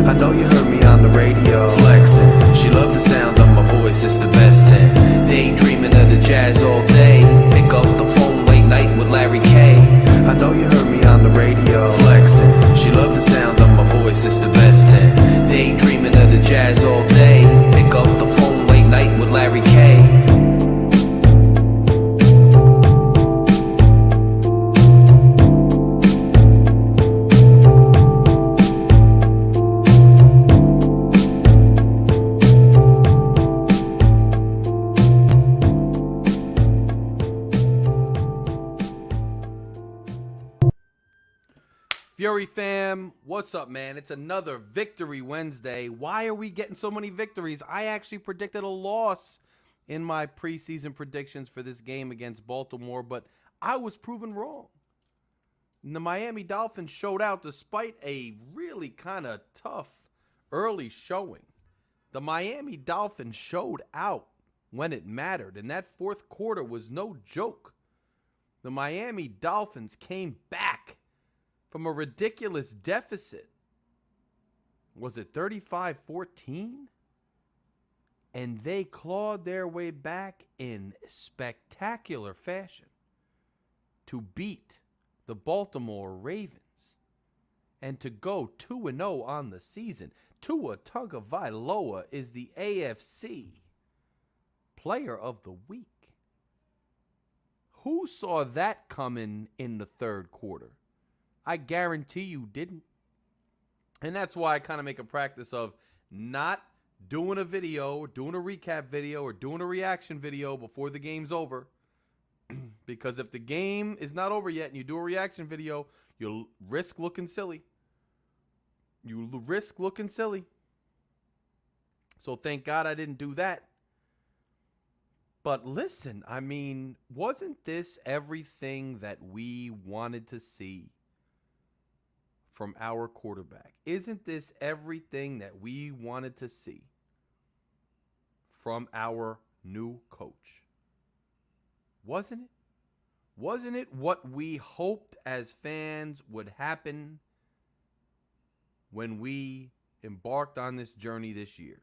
I know you heard me on the radio. Flexing, she loved the sound of my voice, it's the best thing. Daydreaming of the jazz all day. Pick up the phone late night with Larry K. I know you heard me on the radio. Flexing, she loved the sound of my voice, it's the best thing. Daydreaming of the jazz all day. Pick up the phone late night with Larry K. Fury fam, what's up, man? It's another Victory Wednesday. Why are we getting so many victories? I actually predicted a loss in my preseason predictions for this game against Baltimore, but I was proven wrong. And the Miami Dolphins showed out despite a really kind of tough early showing. The Miami Dolphins showed out when it mattered, and that fourth quarter was no joke. The Miami Dolphins came back from a ridiculous deficit. Was it 35-14? And they clawed their way back in spectacular fashion to beat the Baltimore Ravens and to go 2-0 on the season. Tua Tagovailoa is the AFC Player of the Week. Who saw that coming in the third quarter? I guarantee you didn't. And that's why I kind of make a practice of not doing a video, doing a recap video, or doing a reaction video before the game's over. Because if the game is not over yet and you do a reaction video, you'll risk looking silly. You risk looking silly. So thank God I didn't do that. But listen, I mean, wasn't this everything that we wanted to see from our quarterback? Isn't this everything that we wanted to see from our new coach? Wasn't it? Wasn't it what we hoped as fans would happen when we embarked on this journey this year?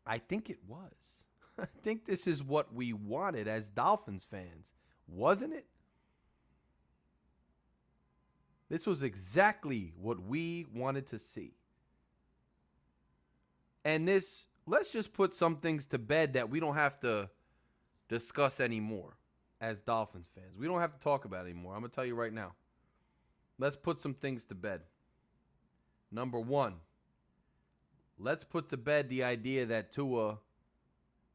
I think it was. I think this is what we wanted as Dolphins fans, wasn't it? This was exactly what we wanted to see. And this, let's just put some things to bed that we don't have to discuss anymore as Dolphins fans. We don't have to talk about it anymore. I'm going to tell you right now. Let's put some things to bed. Number one, let's put to bed the idea that Tua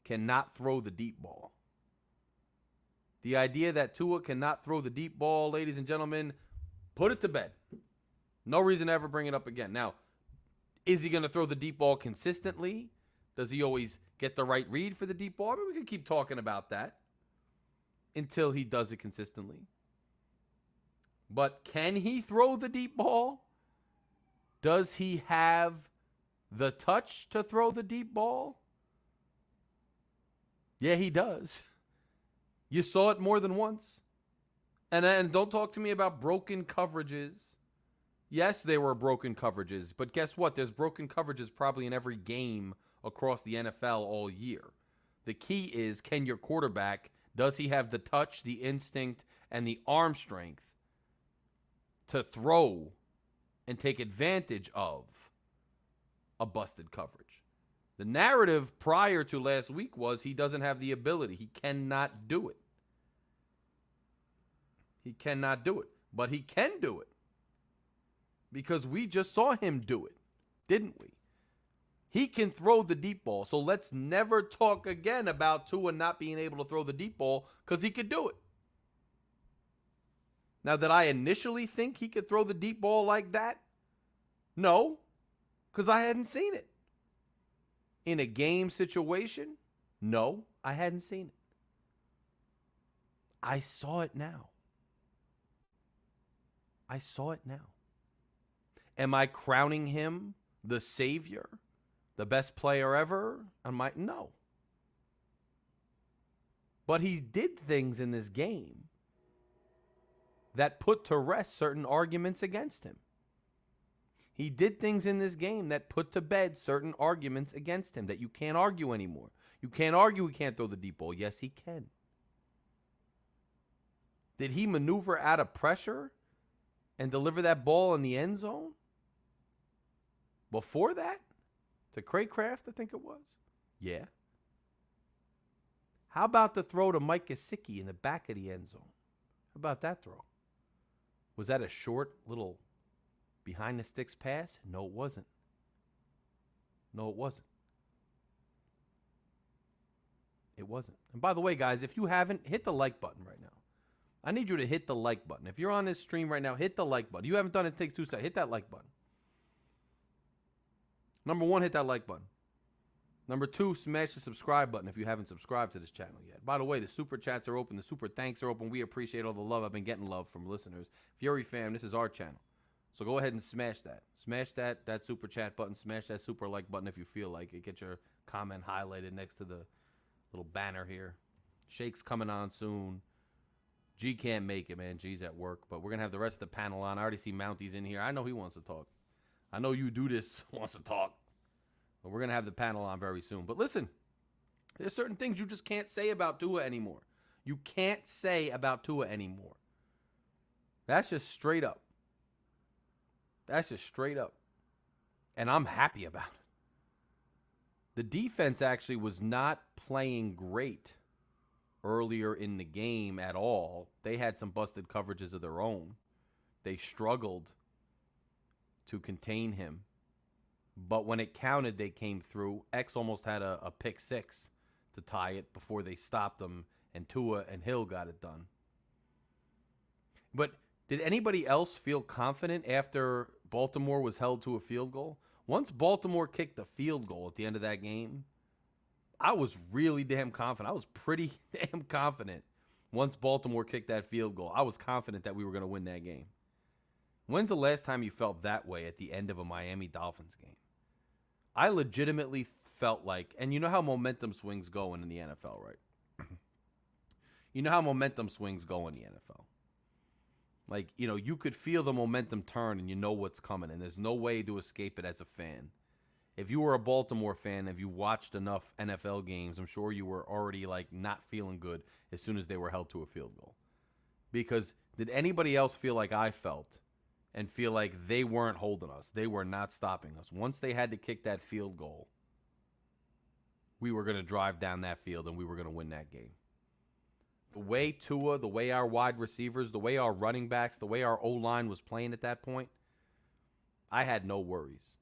cannot throw the deep ball. The idea that Tua cannot throw the deep ball, ladies and gentlemen, put it to bed. No reason to ever bring it up again. Now, is he going to throw the deep ball consistently? Does he always get the right read for the deep ball? I mean, we can keep talking about that until he does it consistently. But can he throw the deep ball? Does he have the touch to throw the deep ball? Yeah, he does. You saw it more than once. And don't talk to me about broken coverages. Yes, there were broken coverages. But guess what? There's broken coverages probably in every game across the NFL all year. The key is, can your quarterback, does he have the touch, the instinct, and the arm strength to throw and take advantage of a busted coverage? The narrative prior to last week was he doesn't have the ability. He cannot do it. He cannot do it, but he can do it because we just saw him do it, didn't we? He can throw the deep ball, so let's never talk again about Tua not being able to throw the deep ball because he could do it. Now, did I initially think he could throw the deep ball like that? No, because I hadn't seen it. In a game situation? No, I hadn't seen it. I saw it now. I saw it now. Am I crowning him the savior, the best player ever? No. But he did things in this game that put to rest certain arguments against him. He did things in this game that put to bed certain arguments against him that you can't argue anymore. You can't argue he can't throw the deep ball. Yes, he can. Did he maneuver out of pressure and deliver that ball in the end zone? Before that? To Craycraft, I think it was. Yeah. How about the throw to Mike Gesicki in the back of the end zone? How about that throw? Was that a short little behind the sticks pass? No, it wasn't. No, it wasn't. It wasn't. And by the way, guys, if you haven't, hit the like button right now. I need you to hit the like button. If you're on this stream right now, hit the like button. You haven't done it, it takes 2 seconds. Hit that like button. Number 1, hit that like button. Number 2, smash the subscribe button if you haven't subscribed to this channel yet. By the way, the super chats are open. The super thanks are open. We appreciate all the love. I've been getting love from listeners. Fury fam, this is our channel. So go ahead and smash that. Smash that super chat button. Smash that super like button if you feel like it. Get your comment highlighted next to the little banner here. Shake's coming on soon. G can't make it, man. G's at work. But we're going to have the rest of the panel on. I already see Mounties in here. I know he wants to talk. I know you do this wants to talk. But we're going to have the panel on very soon. But listen, there's certain things you just can't say about Tua anymore. You can't say about Tua anymore. That's just straight up. That's just straight up. And I'm happy about it. The defense actually was not playing great earlier in the game at all. They had some busted coverages of their own. They struggled to contain him. But when it counted, they came through. X almost had a pick six to tie it before they stopped him, and Tua and Hill got it done. But did anybody else feel confident after Baltimore was held to a field goal? Once Baltimore kicked the field goal at the end of that game, I was really damn confident. I was pretty damn confident once Baltimore kicked that field goal. I was confident that we were going to win that game. When's the last time you felt that way at the end of a Miami Dolphins game? I legitimately felt like, and you know how momentum swings go in the NFL, right? You know how momentum swings go in the NFL. Like, you know, you could feel the momentum turn and you know what's coming, and there's no way to escape it as a fan. If you were a Baltimore fan, if you watched enough NFL games, I'm sure you were already, like, not feeling good as soon as they were held to a field goal. Because did anybody else feel like I felt and feel like they weren't holding us? They were not stopping us. Once they had to kick that field goal, we were going to drive down that field and we were going to win that game. The way Tua, the way our wide receivers, the way our running backs, the way our O-line was playing at that point, I had no worries.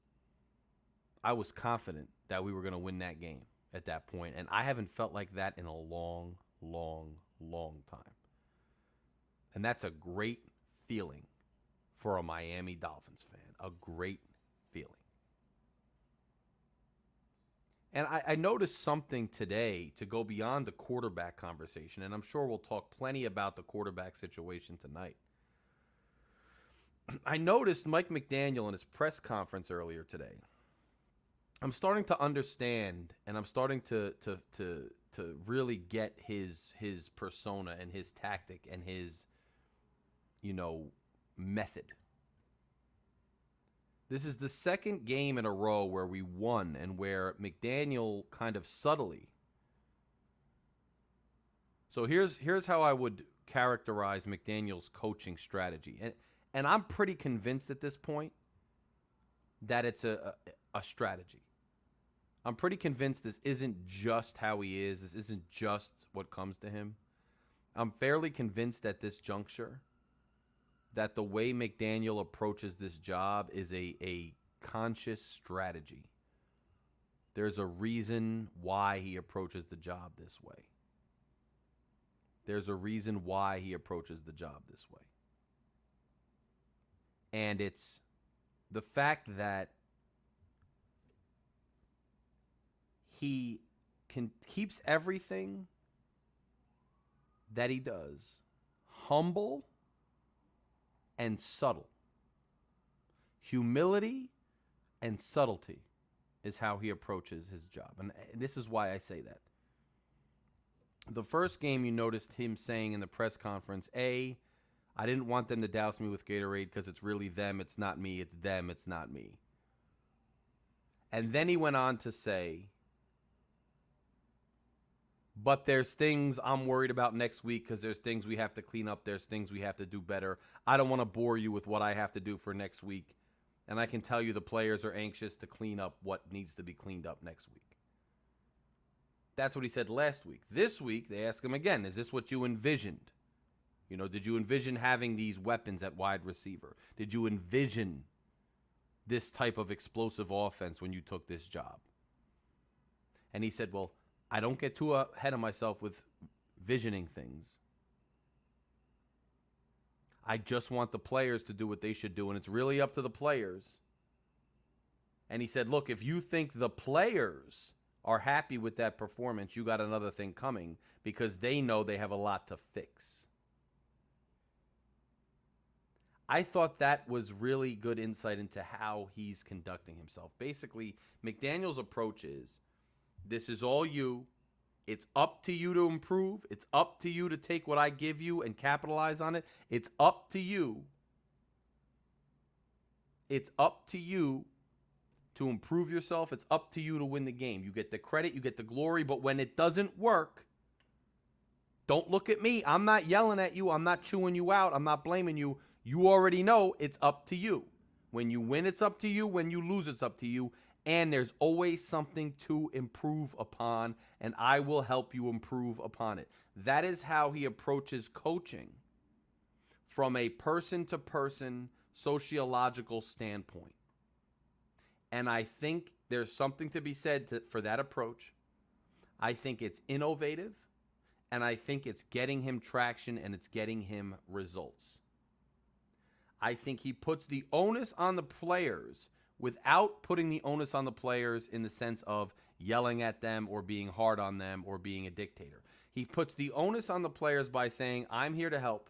I was confident that we were going to win that game at that point, and I haven't felt like that in a long, long, long time. And that's a great feeling for a Miami Dolphins fan, a great feeling. And I noticed something today to go beyond the quarterback conversation, and I'm sure we'll talk plenty about the quarterback situation tonight. I noticed Mike McDaniel in his press conference earlier today. I'm starting to understand, and I'm starting to really get his persona and his tactic and his, method. This is the second game in a row where we won and where McDaniel kind of subtly. So here's how I would characterize McDaniel's coaching strategy. And I'm pretty convinced at this point that it's a strategy. I'm pretty convinced this isn't just how he is. This isn't just what comes to him. I'm fairly convinced at this juncture that the way McDaniel approaches this job is a conscious strategy. There's a reason why he approaches the job this way. There's a reason why he approaches the job this way. And it's the fact that he keeps everything that he does humble and subtle. Humility and subtlety is how he approaches his job. And this is why I say that. The first game, you noticed him saying in the press conference, I didn't want them to douse me with Gatorade because it's really them, it's not me. It's them, it's not me. And then he went on to say, but there's things I'm worried about next week because there's things we have to clean up. There's things we have to do better. I don't want to bore you with what I have to do for next week. And I can tell you the players are anxious to clean up what needs to be cleaned up next week. That's what he said last week. This week, they ask him again, is this what you envisioned? You know, did you envision having these weapons at wide receiver? Did you envision this type of explosive offense when you took this job? And he said, well, I don't get too ahead of myself with visioning things. I just want the players to do what they should do, and it's really up to the players. And he said, look, if you think the players are happy with that performance, you got another thing coming because they know they have a lot to fix. I thought that was really good insight into how he's conducting himself. Basically, McDaniel's approach is, this is all you. It's up to you to improve. It's up to you to take what I give you and capitalize on it. It's up to you. It's up to you to improve yourself. It's up to you to win the game. You get the credit, you get the glory, but when it doesn't work, don't look at me. I'm not yelling at you. I'm not chewing you out. I'm not blaming you. You already know it's up to you. When you win, it's up to you. When you lose, it's up to you. And there's always something to improve upon, and I will help you improve upon it. That is how he approaches coaching from a person-to-person sociological standpoint. And I think there's something to be said for that approach. I think it's innovative, and I think it's getting him traction, and it's getting him results. I think he puts the onus on the players without putting the onus on the players in the sense of yelling at them or being hard on them or being a dictator. He puts the onus on the players by saying, I'm here to help.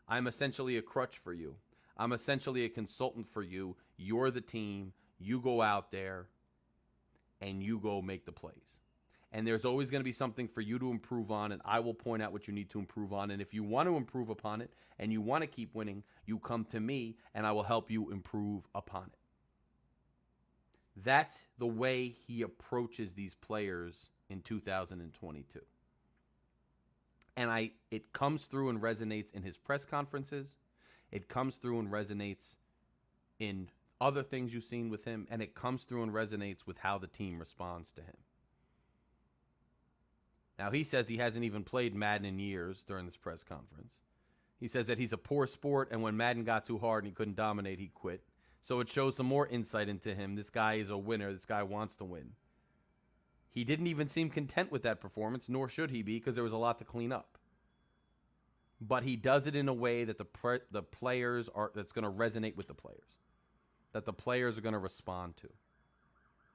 I'm essentially a crutch for you. I'm essentially a consultant for you. You're the team. You go out there and you go make the plays. And there's always going to be something for you to improve on, and I will point out what you need to improve on. And if you want to improve upon it and you want to keep winning, you come to me and I will help you improve upon it. That's the way he approaches these players in 2022. And it comes through and resonates in his press conferences. It comes through and resonates in other things you've seen with him. And it comes through and resonates with how the team responds to him. Now, he says he hasn't even played Madden in years during this press conference. He says that he's a poor sport, and when Madden got too hard and he couldn't dominate, he quit. So it shows some more insight into him. This guy is a winner. This guy wants to win. He didn't even seem content with that performance, nor should he be, because there was a lot to clean up. But he does it in a way that the players are, that's going to resonate with the players, that the players are going to respond to,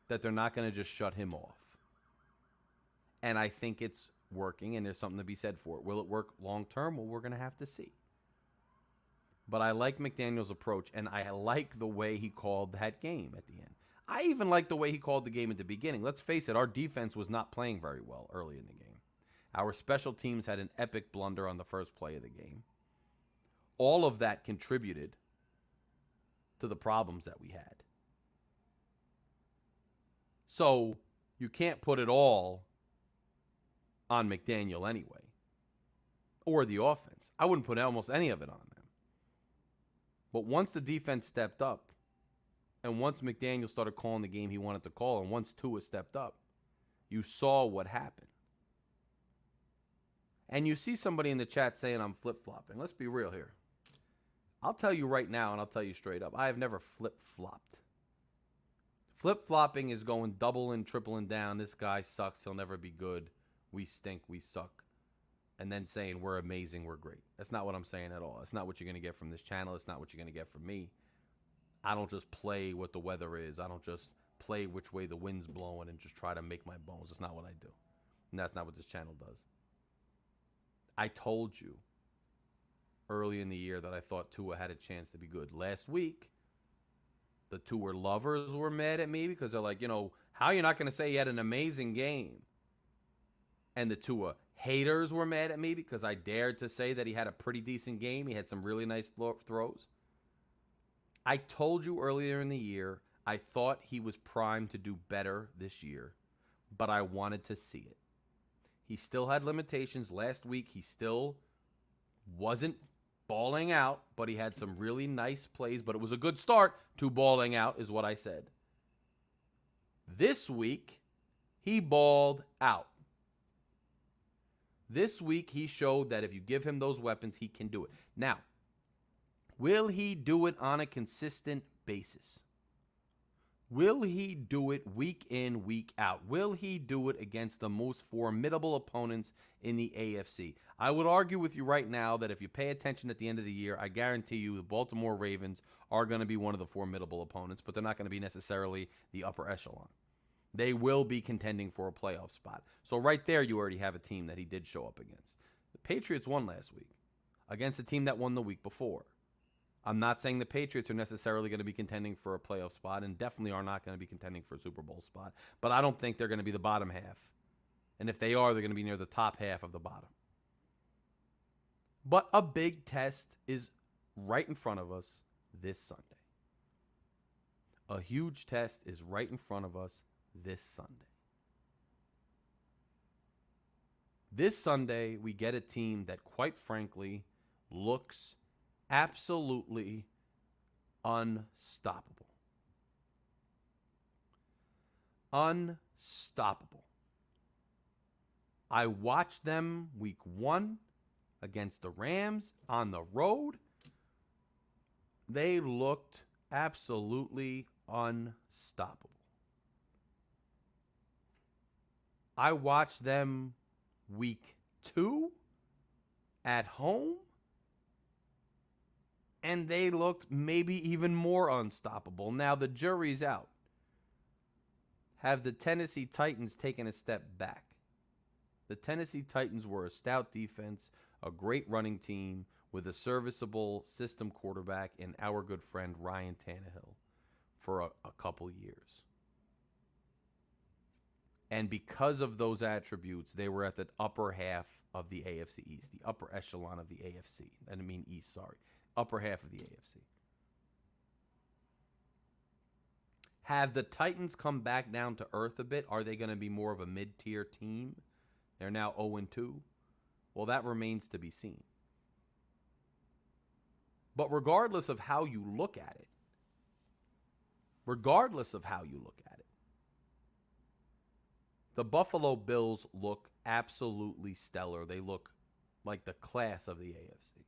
that they're not going to just shut him off. And I think it's working, and there's something to be said for it. Will it work long term? Well, we're going to have to see. But I like McDaniel's approach, and I like the way he called that game at the end. I even like the way he called the game at the beginning. Let's face it, our defense was not playing very well early in the game. Our special teams had an epic blunder on the first play of the game. All of that contributed to the problems that we had. So you can't put it all on McDaniel anyway, or the offense. I wouldn't put almost any of it on them. But once the defense stepped up, and once McDaniel started calling the game he wanted to call, and once Tua stepped up, you saw what happened. And you see somebody in the chat saying I'm flip-flopping. Let's be real here. I'll tell you right now, and I'll tell you straight up, I have never flip-flopped. Flip-flopping is going double and tripling down. This guy sucks. He'll never be good. We stink. We suck. And then saying we're amazing, we're great. That's not what I'm saying at all. That's not what you're going to get from this channel. It's not what you're going to get from me. I don't just play what the weather is. I don't just play which way the wind's blowing and just try to make my bones. That's not what I do. And that's not what this channel does. I told you early in the year that I thought Tua had a chance to be good. Last week, the Tua lovers were mad at me because they're like, you know, how are you not going to say he had an amazing game? And the Tua Haters were mad at me because I dared to say that he had a pretty decent game. He had some really nice throws. I told you earlier in the year I thought he was primed to do better this year, but I wanted to see it. He still had limitations. Last week, he still wasn't balling out, but he had some really nice plays, but it was a good start to balling out is what I said. This week, he balled out. This week, he showed that if you give him those weapons, he can do it. Now, will he do it on a consistent basis? Will he do it week in, week out? Will he do it against the most formidable opponents in the AFC? I would argue with you right now that if you pay attention at the end of the year, I guarantee you the Baltimore Ravens are going to be one of the formidable opponents, but they're not going to be necessarily the upper echelon. They will be contending for a playoff spot. So right there, you already have a team that he did show up against. The Patriots won last week against a team that won the week before. I'm not saying the Patriots are necessarily going to be contending for a playoff spot and definitely are not going to be contending for a Super Bowl spot, but I don't think they're going to be the bottom half. And if they are, they're going to be near the top half of the bottom. But a big test is right in front of us this Sunday. A huge test is right in front of us this Sunday. This Sunday, we get a team that, quite frankly, looks absolutely unstoppable. Unstoppable. I watched them week 1 against the Rams on the road. They looked absolutely unstoppable. I watched them week 2 at home, and they looked maybe even more unstoppable. Now the jury's out. Have the Tennessee Titans taken a step back? The Tennessee Titans were a stout defense, a great running team with a serviceable system quarterback in our good friend Ryan Tannehill for a couple years. And because of those attributes, they were at the upper half of the AFC East, the upper echelon of the AFC. I didn't mean East, sorry. Upper half of the AFC. Have the Titans come back down to earth a bit? Are they going to be more of a mid-tier team? They're now 0-2. Well, that remains to be seen. But regardless of how you look at it, the Buffalo Bills look absolutely stellar. They look like the class of the AFC.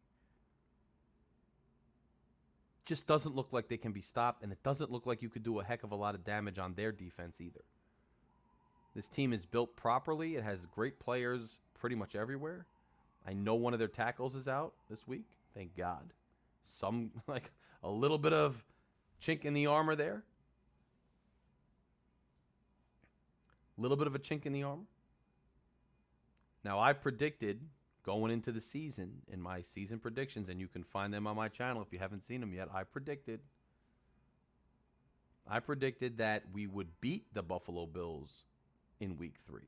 Just doesn't look like they can be stopped, and it doesn't look like you could do a heck of a lot of damage on their defense either. This team is built properly. It has great players pretty much everywhere. I know one of their tackles is out this week. Thank God. Some, like, a little bit of chink in the armor there. A little bit of a chink in the armor. Now, I predicted going into the season in my season predictions, and you can find them on my channel if you haven't seen them yet. I predicted that we would beat the Buffalo Bills in week 3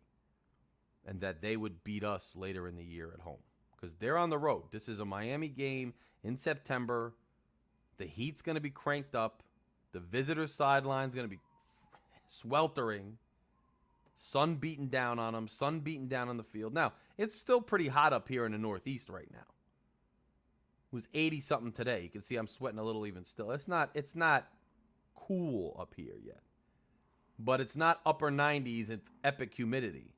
and that they would beat us later in the year at home because they're on the road. This is a Miami game in September. The heat's going to be cranked up. The visitor sideline's going to be sweltering. Sun beating down on them. Sun beating down on the field. Now, it's still pretty hot up here in the Northeast right now. It was 80-something today. You can see I'm sweating a little even still. It's not cool up here yet. But it's not upper 90s. It's epic humidity.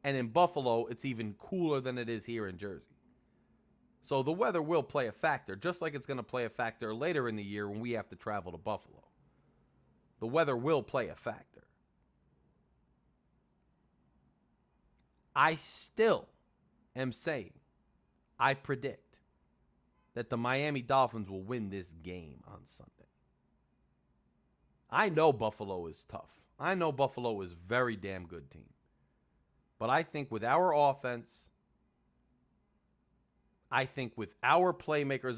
And in Buffalo, it's even cooler than it is here in Jersey. So the weather will play a factor, just like it's going to play a factor later in the year when we have to travel to Buffalo. The weather will play a factor. I still am saying, I predict that the Miami Dolphins will win this game on Sunday. I know Buffalo is tough. I know Buffalo is a very damn good team. But I think with our offense, I think with our playmakers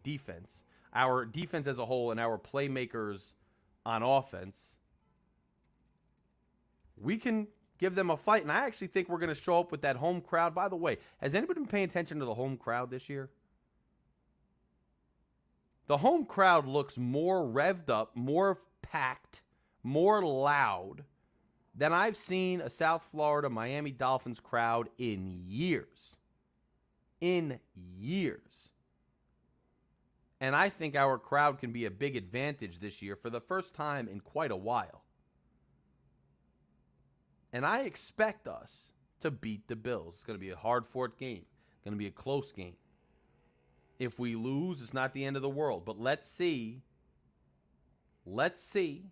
defense, our defense as a whole and our playmakers on offense, we can give them a fight. And I actually think we're going to show up with that home crowd. By the way, has anybody been paying attention to the home crowd this year? The home crowd looks more revved up, more packed, more loud than I've seen a South Florida Miami Dolphins crowd in years. In years. And I think our crowd can be a big advantage this year for the first time in quite a while. And I expect us to beat the Bills. It's going to be a hard-fought game. It's going to be a close game. If we lose, it's not the end of the world. But let's see. Let's see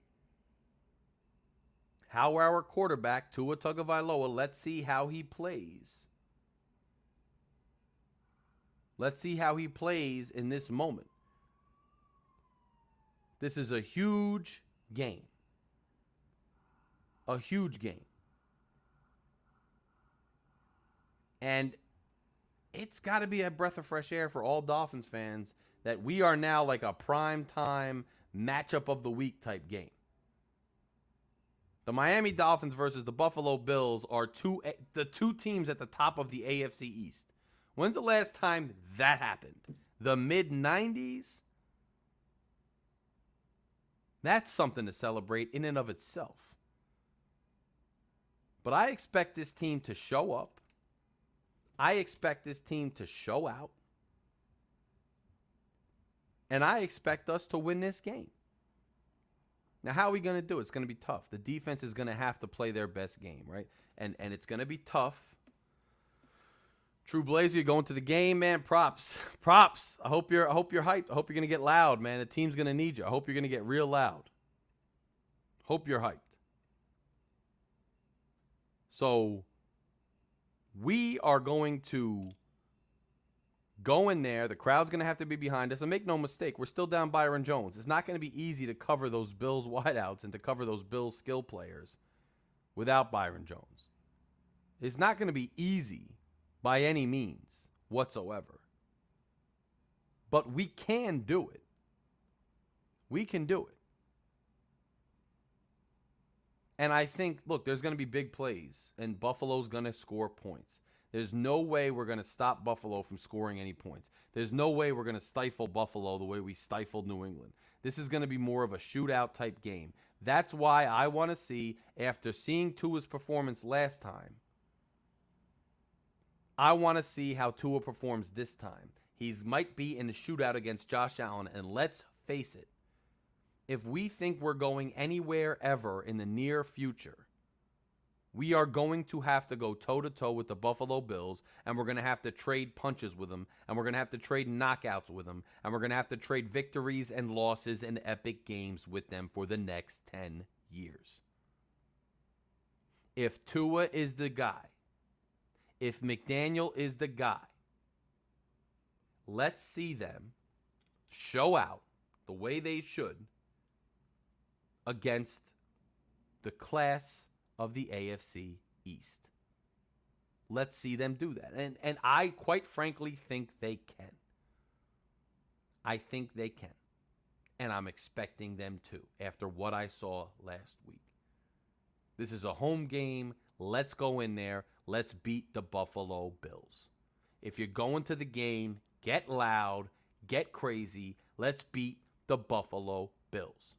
how our quarterback, Tua Tagovailoa, let's see how he plays. Let's see how he plays in this moment. This is a huge game. A huge game. And it's got to be a breath of fresh air for all Dolphins fans that we are now like a prime time matchup of the week type game. The Miami Dolphins versus the Buffalo Bills are the two teams at the top of the AFC East. When's the last time that happened? The mid-90s? That's something to celebrate in and of itself. But I expect this team to show up. I expect this team to show out. And I expect us to win this game. Now, how are we going to do it? It's going to be tough. The defense is going to have to play their best game, right? And it's going to be tough. True Blazer, you're going to the game, man. Props. I hope you're hyped. I hope you're going to get loud, man. The team's going to need you. I hope you're going to get real loud. Hope you're hyped. So we are going to go in there. The crowd's going to have to be behind us. And make no mistake, we're still down Byron Jones. It's not going to be easy to cover those Bills wideouts and to cover those Bills skill players without Byron Jones. It's not going to be easy by any means whatsoever. But we can do it. We can do it. And I think, look, there's going to be big plays, and Buffalo's going to score points. There's no way we're going to stop Buffalo from scoring any points. There's no way we're going to stifle Buffalo the way we stifled New England. This is going to be more of a shootout type game. That's why I want to see, after seeing Tua's performance last time, I want to see how Tua performs this time. He might be in a shootout against Josh Allen, and let's face it, if we think we're going anywhere ever in the near future, we are going to have to go toe-to-toe with the Buffalo Bills, and we're going to have to trade punches with them, and we're going to have to trade knockouts with them, and we're going to have to trade victories and losses and epic games with them for the next 10 years. If Tua is the guy, if McDaniel is the guy, let's see them show out the way they should against the class of the AFC East. Let's see them do that. And I quite frankly think they can. I think they can. And I'm expecting them to after what I saw last week. This is a home game. Let's go in there. Let's beat the Buffalo Bills. If you're going to the game, get loud, get crazy. Let's beat the Buffalo Bills.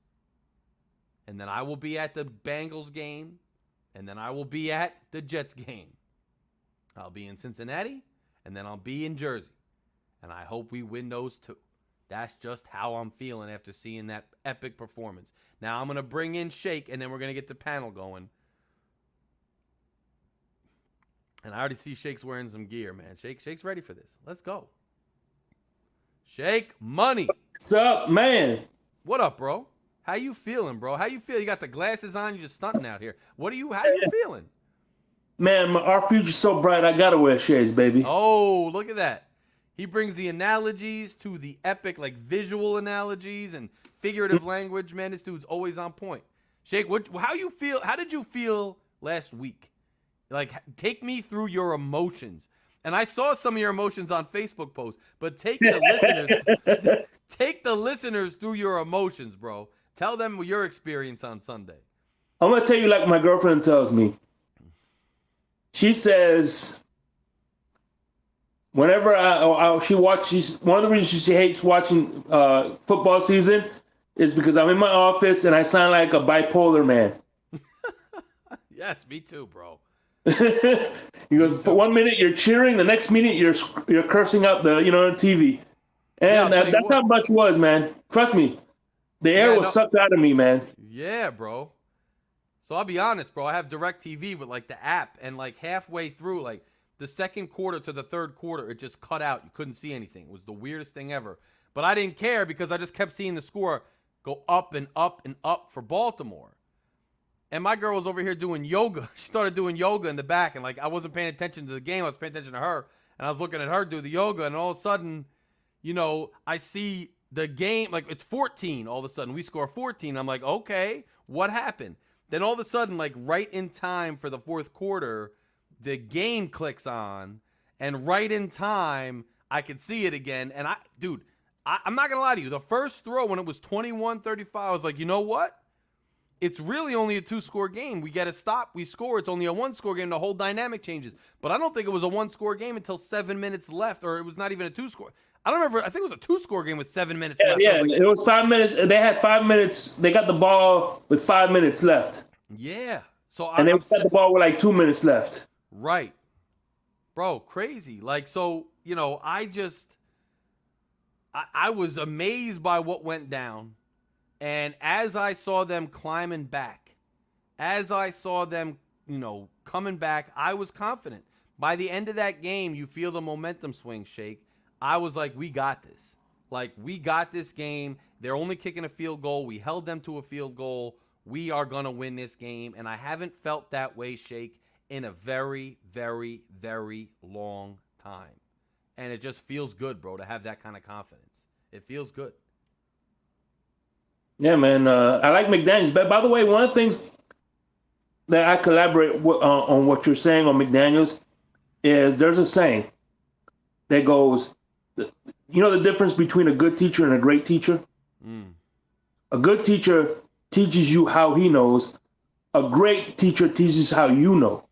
And then I will be at the Bengals game. And then I will be at the Jets game. I'll be in Cincinnati. And then I'll be in Jersey. And I hope we win those two. That's just how I'm feeling after seeing that epic performance. Now I'm going to bring in Shake. And then we're going to get the panel going. And I already see Shake's wearing some gear, man. Shake's ready for this. Let's go. Shake money. What's up, man? What up, bro? How you feeling, bro? How you feel? You got the glasses on. You're just stunting out here. How you feeling? Man, our future's so bright, I got to wear shades, baby. Oh, look at that. He brings the analogies to the epic, like visual analogies and figurative language. Man, this dude's always on point. Shake, how you feel? How did you feel last week? Like, take me through your emotions. And I saw some of your emotions on Facebook posts, but take the listeners through your emotions, bro. Tell them your experience on Sunday. I'm going to tell you like my girlfriend tells me. She says whenever she watches, one of the reasons she hates watching football season is because I'm in my office and I sound like a bipolar man. Yes, me too, bro. You go, for 1 minute you're cheering, the next minute you're cursing out the TV, and that's how much it was, man. Trust me, the air was sucked out of me, man. Yeah, bro. So I'll be honest, bro. I have DirecTV with like the app, and like halfway through, like the second quarter to the third quarter, it just cut out. You couldn't see anything. It was the weirdest thing ever. But I didn't care because I just kept seeing the score go up and up and up for Baltimore. And my girl was over here doing yoga. She started doing yoga in the back, and like I wasn't paying attention to the game. I was paying attention to her, and I was looking at her do the yoga, and all of a sudden, I see the game, like it's 14. All of a sudden, we score 14. I'm like, okay, what happened? Then all of a sudden, like right in time for the fourth quarter, the game clicks on, and right in time, I could see it again. And I'm not going to lie to you. The first throw when it was 21-35, I was like, you know what? It's really only a 2-score game. We get a stop, we score. It's only a 1-score game. The whole dynamic changes. But I don't think it was a 1-score game until 7 minutes left, or it was not even a 2-score. I don't remember. I think it was a 2-score game with 7 minutes left. Yeah, it was 5 minutes. They had 5 minutes. They got the ball with 5 minutes left. Yeah. And they got the ball with like 2 minutes left. Right. Bro, crazy. Like, so, I was amazed by what went down. And as I saw them climbing back, as I saw them, coming back, I was confident. By the end of that game, you feel the momentum swing, Shake. I was like, we got this. Like, we got this game. They're only kicking a field goal. We held them to a field goal. We are going to win this game. And I haven't felt that way, Shake, in a very, very, very long time. And it just feels good, bro, to have that kind of confidence. It feels good. Yeah, man. I like McDaniels. But by the way, one of the things that I collaborate on what you're saying on McDaniels is there's a saying that goes, the difference between a good teacher and a great teacher? A good teacher teaches you how he knows. A great teacher teaches how you know.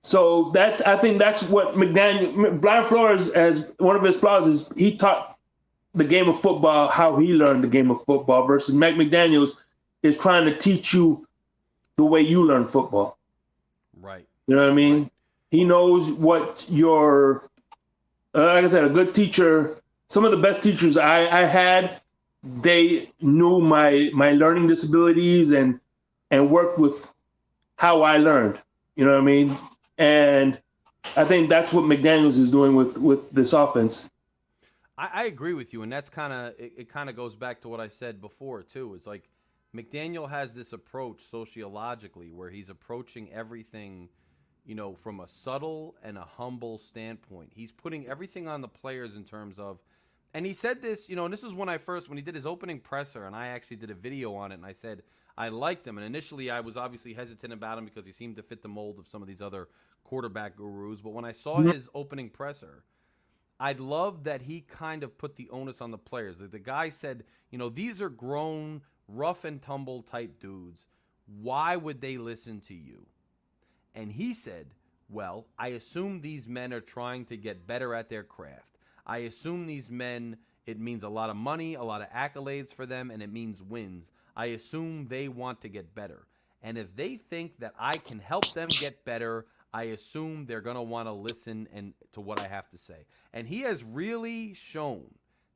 So I think that's what Brian Flores, as one of his flaws, is he taught the game of football how he learned the game of football, versus Mike McDaniels is trying to teach you the way you learn football. Right. You know what I mean? Right. He knows what your, like I said, a good teacher, some of the best teachers I had, they knew my learning disabilities and worked with how I learned. You know what I mean? And I think that's what McDaniels is doing with this offense. I agree with you, and that's it kind of goes back to what I said before too. It's like McDaniel has this approach sociologically where he's approaching everything, from a subtle and a humble standpoint. He's putting everything on the players in terms of, and he said this, and this is when he did his opening presser, and I actually did a video on it, and I said I liked him, and initially I was obviously hesitant about him because he seemed to fit the mold of some of these other quarterback gurus, but when I saw his opening presser, I'd love that he kind of put the onus on the players. The guy said, these are grown, rough and tumble type dudes. Why would they listen to you? And he said, well, I assume these men are trying to get better at their craft. I assume these men, it means a lot of money, a lot of accolades for them, and it means wins. I assume they want to get better. And if they think that I can help them get better, I assume they're going to want to listen to what I have to say. And he has really shown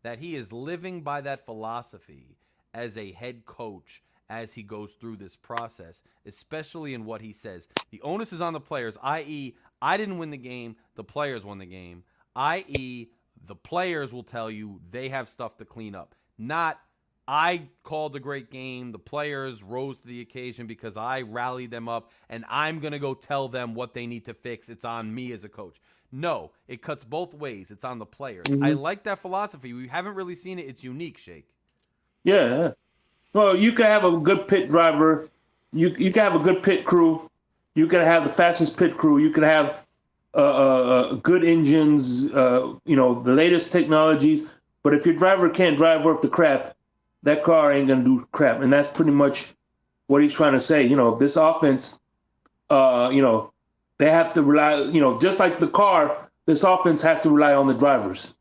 that he is living by that philosophy as a head coach as he goes through this process, especially in what he says. The onus is on the players, i.e., I didn't win the game, the players won the game, i.e., the players will tell you they have stuff to clean up. Not, I called a great game, the players rose to the occasion because I rallied them up, and I'm going to go tell them what they need to fix. It's on me as a coach. No, it cuts both ways. It's on the players. I like that philosophy. We haven't really seen it. It's unique, Shake. Yeah. Well, you could have a good pit driver. You could have a good pit crew. You could have the fastest pit crew. You could have good engines, the latest technologies. But if your driver can't drive worth the crap, that car ain't going to do crap. And that's pretty much what he's trying to say. This offense, they have to rely, just like the car, this offense has to rely on the drivers.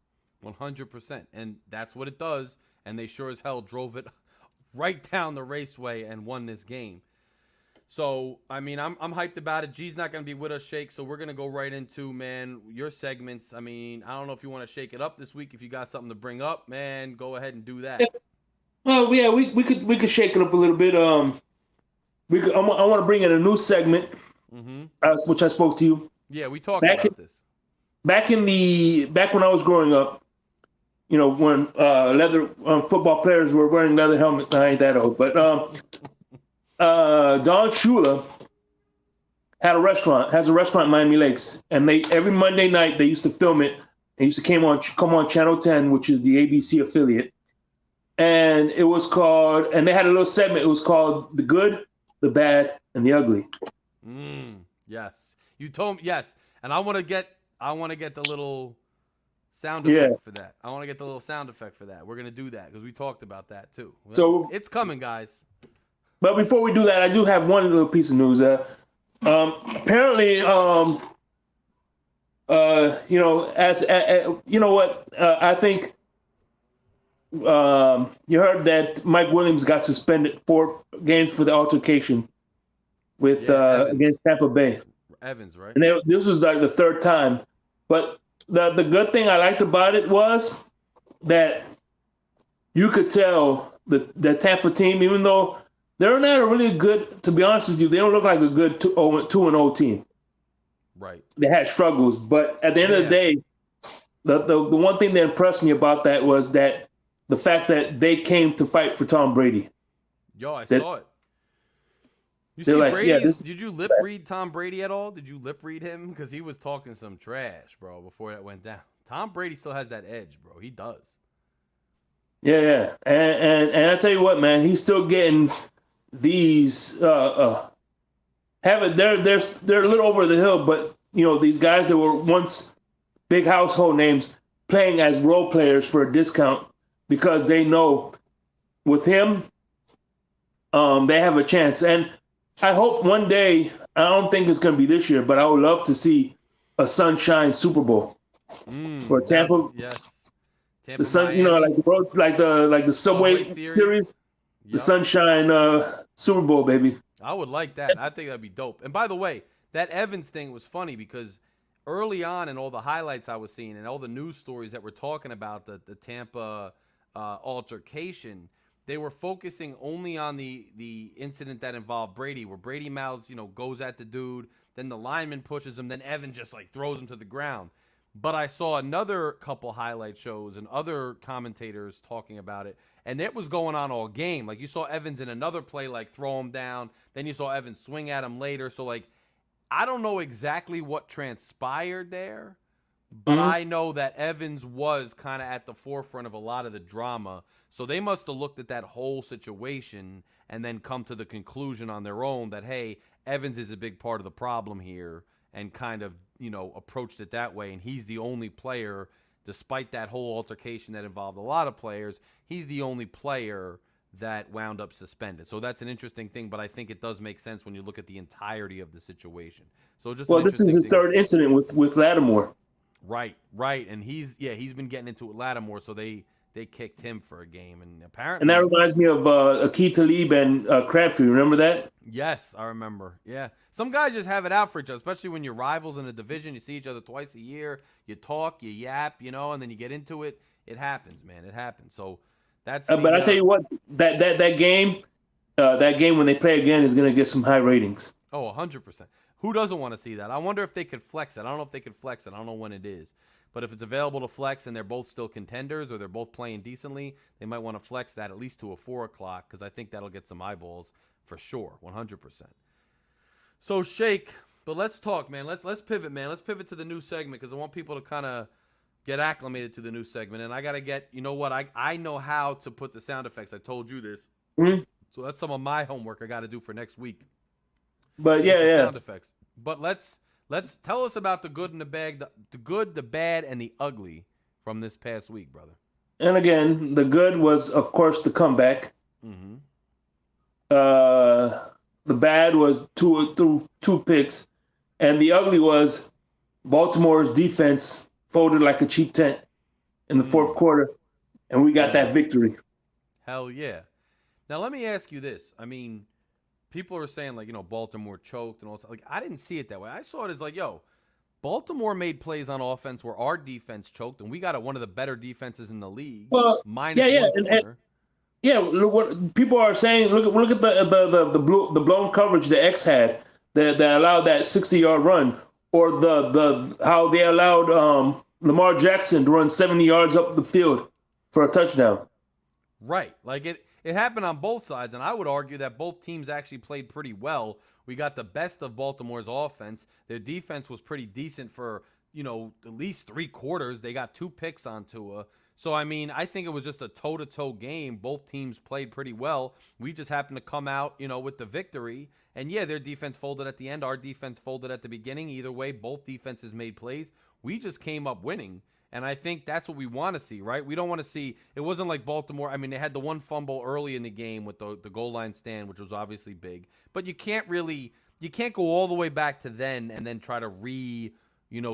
100%. And that's what it does. And they sure as hell drove it right down the raceway and won this game. So, I mean, I'm hyped about it. G's not going to be with us, Shake, so we're going to go right into, man, your segments. I mean, I don't know if you want to shake it up this week. If you got something to bring up, man, go ahead and do that. Well, yeah, we could shake it up a little bit. I want to bring in a new segment, which I spoke to you. Yeah, we talked about this. Back when I was growing up, when leather football players were wearing leather helmets. I ain't that old, but Don Shula has a restaurant in Miami Lakes, and every Monday night they used to film it. They used to come on Channel 10, which is the ABC affiliate, and it was called. And they had a little segment. It was called "The Good, the Bad, and the Ugly." Yes, you told me yes, and I want to get the little sound effect for that. I want to get the little sound effect for that. We're gonna do that because we talked about that too. So it's coming, guys. But before we do that, I do have one little piece of news. Apparently, I think you heard that Mike Williams got suspended 4 games for the altercation with against Tampa Bay. Evans, right? And this was like the 3rd time. But the good thing I liked about it was that you could tell the Tampa team, even though they're not a really good, to be honest with you, they don't look like a good 2-0 team. Right. They had struggles, but at the end of the day, the one thing that impressed me about that was that the fact that they came to fight for Tom Brady. Yo, I saw it. You see like, Brady? yeah, did you lip read Tom Brady at all? Did you lip read him? Because he was talking some trash, bro, before that went down. Tom Brady still has that edge, bro. He does. Yeah. And I tell you what, man, he's still getting these they're a little over the hill, but these guys that were once big household names playing as role players for a discount because they know with him they have a chance. And I hope one day, I don't think it's going to be this year, but I would love to see a Sunshine Super Bowl for Tampa. Yes. Tampa, the sun, like the Subway series. Yep. The Sunshine Super Bowl, baby. I would like that. I think that'd be dope. And by the way, that Evans thing was funny because early on in all the highlights I was seeing and all the news stories that were talking about the Tampa altercation, they were focusing only on the incident that involved Brady, where Brady mouths, goes at the dude, then the lineman pushes him, then Evan just throws him to the ground. But I saw another couple highlight shows and other commentators talking about it, and it was going on all game. Like you saw Evans in another play, throw him down. Then you saw Evans swing at him later. So I don't know exactly what transpired there, but I know that Evans was kind of at the forefront of a lot of the drama. So they must have looked at that whole situation and then come to the conclusion on their own that, hey, Evans is a big part of the problem here, and kind of, approached it that way. And he's the only player, despite that whole altercation that involved a lot of players, he's the only player that wound up suspended. So that's an interesting thing, but I think it does make sense when you look at the entirety of the situation. So just this is his 3rd incident with Lattimore. Right. And he's been getting into it Lattimore, so they kicked him for a game, and apparently. And that reminds me of Akeem Talib and Crabtree. Remember that? Yes, I remember. Yeah, some guys just have it out for each other, especially when you're rivals in a division. You see each other twice a year. You talk, you yap, and then you get into it. It happens, man. It happens. So that's. But I tell you what, that game when they play again is going to get some high ratings. Oh, 100%. Who doesn't want to see that? I wonder if they could flex it. I don't know if they could flex it. I don't know when it is. But if it's available to flex and they're both still contenders or they're both playing decently, they might want to flex that at least to a 4 o'clock because I think that'll get some eyeballs for sure, 100%. So, Shake, but let's talk, man. Let's pivot, man. Let's pivot to the new segment because I want people to kind of get acclimated to the new segment. And I got to get, I know how to put the sound effects. I told you this. So that's some of my homework I got to do for next week. But yeah. Sound effects. But let's tell us about the good and the bad, the good, the bad, and the ugly from this past week, brother. And again, the good was, of course, the comeback. The bad was two picks. And the ugly was Baltimore's defense folded like a cheap tent in the fourth quarter, and we got that victory. Hell yeah. Now let me ask you this. I mean, people are saying like, Baltimore choked and all that. Like, I didn't see it that way. I saw it as like, Baltimore made plays on offense where our defense choked, and we got one of the better defenses in the league. Well, minus one corner. Yeah, look what people are saying. Look at the blown coverage the X had that allowed that 60-yard run, or the how they allowed Lamar Jackson to run 70 yards up the field for a touchdown. Right, like it happened on both sides, and I would argue that both teams actually played pretty well. We got the best of Baltimore's offense. Their defense was pretty decent for at least 3 quarters. They got 2 picks on Tua. So, I mean, I think it was just a toe-to-toe game. Both teams played pretty well. We just happened to come out, with the victory. And, yeah, their defense folded at the end. Our defense folded at the beginning. Either way, both defenses made plays. We just came up winning. And I think that's what we want to see, right? We don't want to see – it wasn't like Baltimore. I mean, they had the one fumble early in the game with the goal line stand, which was obviously big. But you can't go all the way back to then and then try to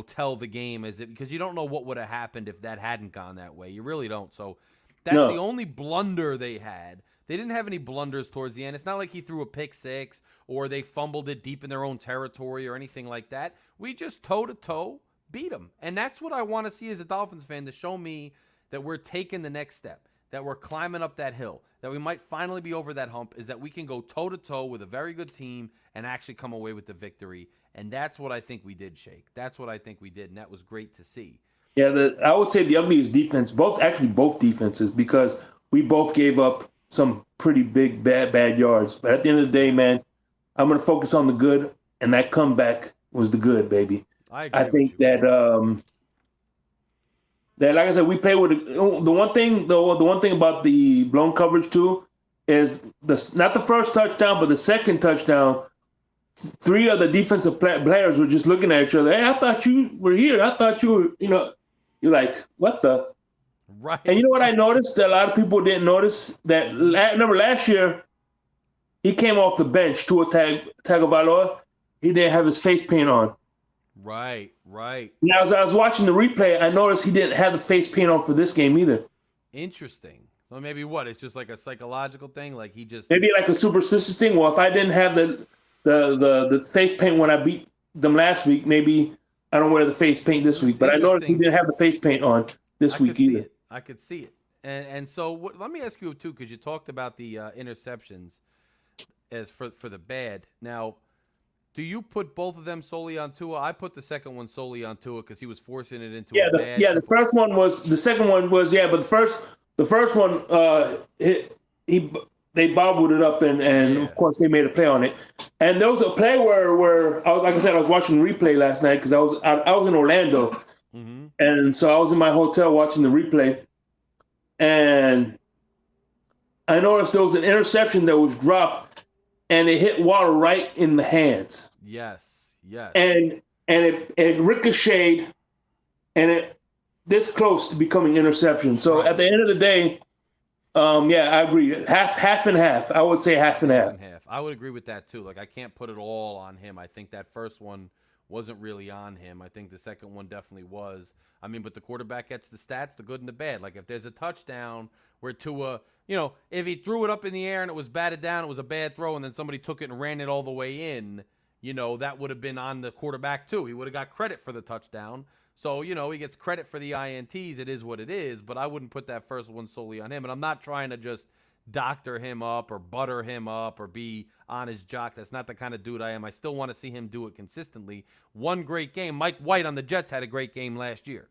tell the game because you don't know what would have happened if that hadn't gone that way. You really don't. So that's the only blunder they had. They didn't have any blunders towards the end. It's not like he threw a pick 6 or they fumbled it deep in their own territory or anything like that. We just toe-to-toe beat them. And that's what I want to see as a Dolphins fan, to show me that we're taking the next step, that we're climbing up that hill, that we might finally be over that hump, is that we can go toe-to-toe with a very good team and actually come away with the victory. And that's what I think we did, Shake. That's what I think we did, and that was great to see. Yeah, I would say the ugliest defense, both defenses, because we both gave up some pretty big, bad yards. But at the end of the day, man, I'm going to focus on the good, and that comeback was the good, baby. I think that like I said, we play with the one thing about the blown coverage too is not the first touchdown, but the second touchdown. 3 of the defensive players were just looking at each other. Hey, I thought you were here. I thought you were, you're like, what the? Right. And you know what I noticed that a lot of people didn't notice? That remember last year, he came off the bench, Tua Tagovailoa. He didn't have his face paint on. Right. Now, as I was watching the replay, I noticed he didn't have the face paint on for this game either. Interesting. So maybe what? It's just like a psychological thing? Like he just... Maybe like a superstitious thing. Well, if I didn't have the face paint when I beat them last week, maybe I don't wear the face paint this week. But I noticed he didn't have the face paint on this week either. I could see it. And so let me ask you too, because you talked about the interceptions as for the bad. Now, do you put both of them solely on Tua? I put the second one solely on Tua because he was forcing it into a bad. Yeah, the first one was. The second one was, but the first one they bobbled it up and of course they made a play on it. And there was a play where like I said, I was watching the replay last night because I was in Orlando, and so I was in my hotel watching the replay, and I noticed there was an interception that was dropped, and it hit Water right in the hands. Yes. And it ricocheted, and it this close to becoming interception. So at the end of the day, I agree. Half and half. I would say half and half. I would agree with that too. Like I can't put it all on him. I think that first one wasn't really on him. I think the second one definitely was. I mean, but the quarterback gets the stats, the good and the bad. Like if there's a touchdown where Tua, if he threw it up in the air and it was batted down, it was a bad throw, and then somebody took it and ran it all the way in, that would have been on the quarterback too. He would have got credit for the touchdown. So, he gets credit for the INTs. It is what it is, but I wouldn't put that first one solely on him. And I'm not trying to just doctor him up or butter him up or be on his jock. That's not the kind of dude I am. I still want to see him do it consistently. One great game. Mike White on the Jets had a great game last year.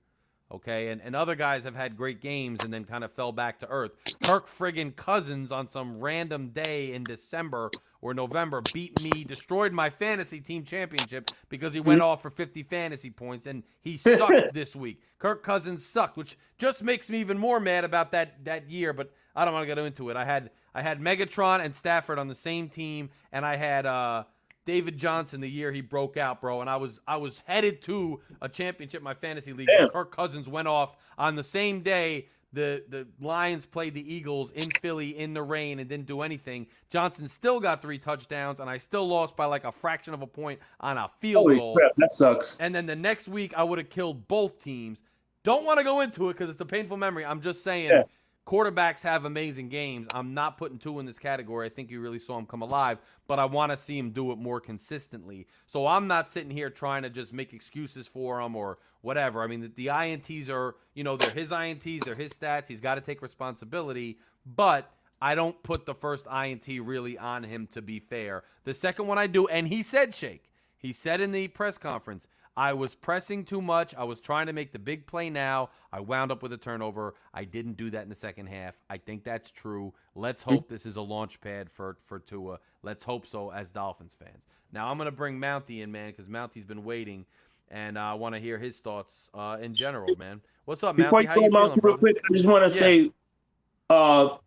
Okay, and other guys have had great games and then kind of fell back to earth. Kirk friggin' Cousins on some random day in December or November beat me, destroyed my fantasy team championship because he went off for 50 fantasy points, and he sucked this week. Kirk Cousins sucked, which just makes me even more mad about that year, but I don't want to get into it. I had Megatron and Stafford on the same team, and I had David Johnson the year he broke out, bro, and I was headed to a championship in my fantasy league. Kirk Cousins went off on the same day, the Lions played the Eagles in Philly in the rain and didn't do anything. Johnson still got 3 touchdowns, and I still lost by like a fraction of a point on a field Holy goal. crap, that sucks. And then the next week, I would have killed both teams. Don't want to go into it because it's a painful memory. I'm just saying quarterbacks have amazing games. I'm not putting Tua in this category. I think you really saw him come alive, but I want to see him do it more consistently. So I'm not sitting here trying to just make excuses for him or whatever. I mean, the INTs are, they're his INTs, they're his stats. He's got to take responsibility, but I don't put the first INT really on him, to be fair. The second one I do, and he said, Shake, he said in the press conference, I was pressing too much. I was trying to make the big play now. I wound up with a turnover. I didn't do that in the second half. I think that's true. Let's hope this is a launch pad for Tua. Let's hope so as Dolphins fans. Now, I'm going to bring Mountie in, man, because Mountie's been waiting, and I want to hear his thoughts in general, man. What's up, Mountie? How you feeling, real quick, I just want to say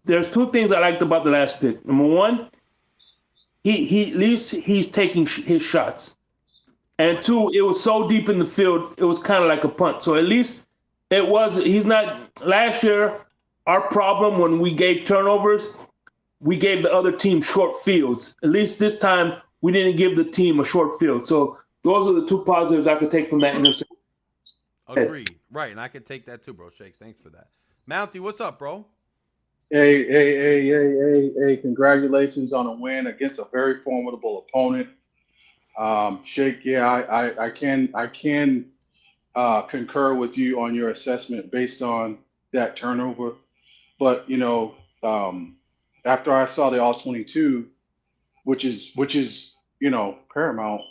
there's 2 things I liked about the last pick. Number 1, he at least he's taking his shots. And 2, it was so deep in the field, it was kind of like a punt. So at least he's not, last year, our problem when we gave turnovers, we gave the other team short fields. At least this time, we didn't give the team a short field. So those are the 2 positives I could take from that interception. Agreed. Right, and I could take that too, bro. Shake, thanks for that. Mountie, what's up, bro? Hey, congratulations on a win against a very formidable opponent. Shake, I can concur with you on your assessment based on that turnover. But after I saw the all-22, which is paramount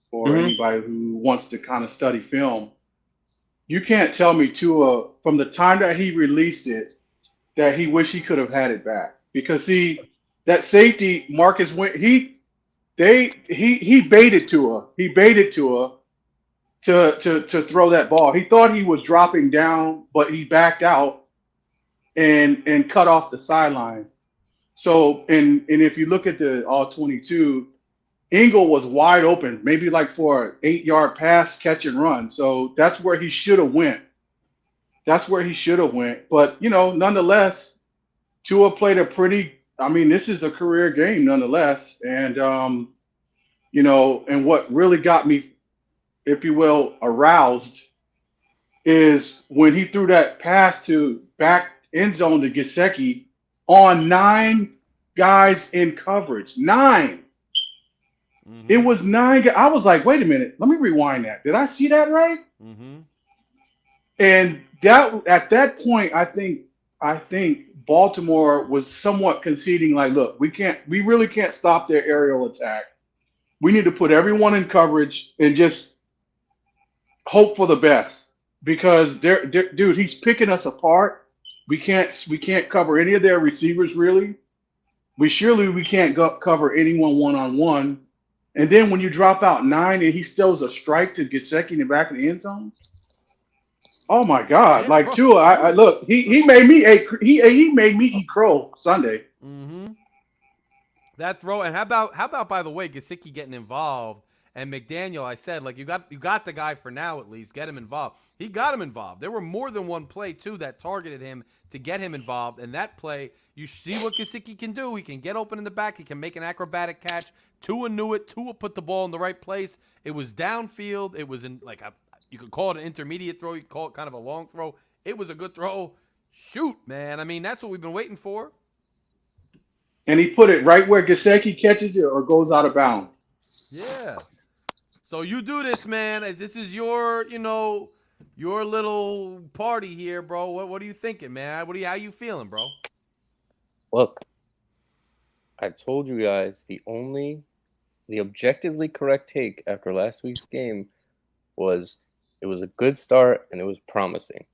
for anybody who wants to kind of study film, you can't tell me Tua from the time that he released it that he wished he could have had it back, because that safety Marcus went he baited Tua. He baited Tua to throw that ball. He thought he was dropping down, but he backed out and cut off the sideline. So and if you look at the all-22, Ingle was wide open, maybe like for an 8-yard pass, catch and run. So that's where he should have went. But nonetheless, Tua played this is a career game nonetheless. And, and what really got me, if you will, aroused is when he threw that pass to back end zone to Gesicki on 9 guys in coverage. 9. Mm-hmm. It was 9 guys. I was like, wait a minute. Let me rewind that. Did I see that right? Mm-hmm. And that at that point, I think Baltimore was somewhat conceding, like, look, we really can't stop their aerial attack. We need to put everyone in coverage and just hope for the best, because dude, he's picking us apart. We can't cover any of their receivers really. We can't cover anyone one-on-one. And then when you drop out 9 and he steals a strike to Gesicki in the back of the end zone. Oh my God! Yeah, like Tua, I look. He made me eat crow Sunday. Mm-hmm. That throw, and how about by the way, Gesicki getting involved, and McDaniel, I said, like, you got the guy for now at least, get him involved. He got him involved. There were more than one play too that targeted him to get him involved, and that play, you see what Gesicki can do. He can get open in the back. He can make an acrobatic catch. Tua knew it. Tua put the ball in the right place. It was downfield. It was in like you could call it an intermediate throw. You could call it kind of a long throw. It was a good throw. Shoot, man. I mean, that's what we've been waiting for. And he put it right where Gesicki catches it or goes out of bounds. Yeah. So you do this, man. This is your little party here, bro. What are you thinking, man? How you feeling, bro? Look, I told you guys the objectively correct take after last week's game was it was a good start and it was promising.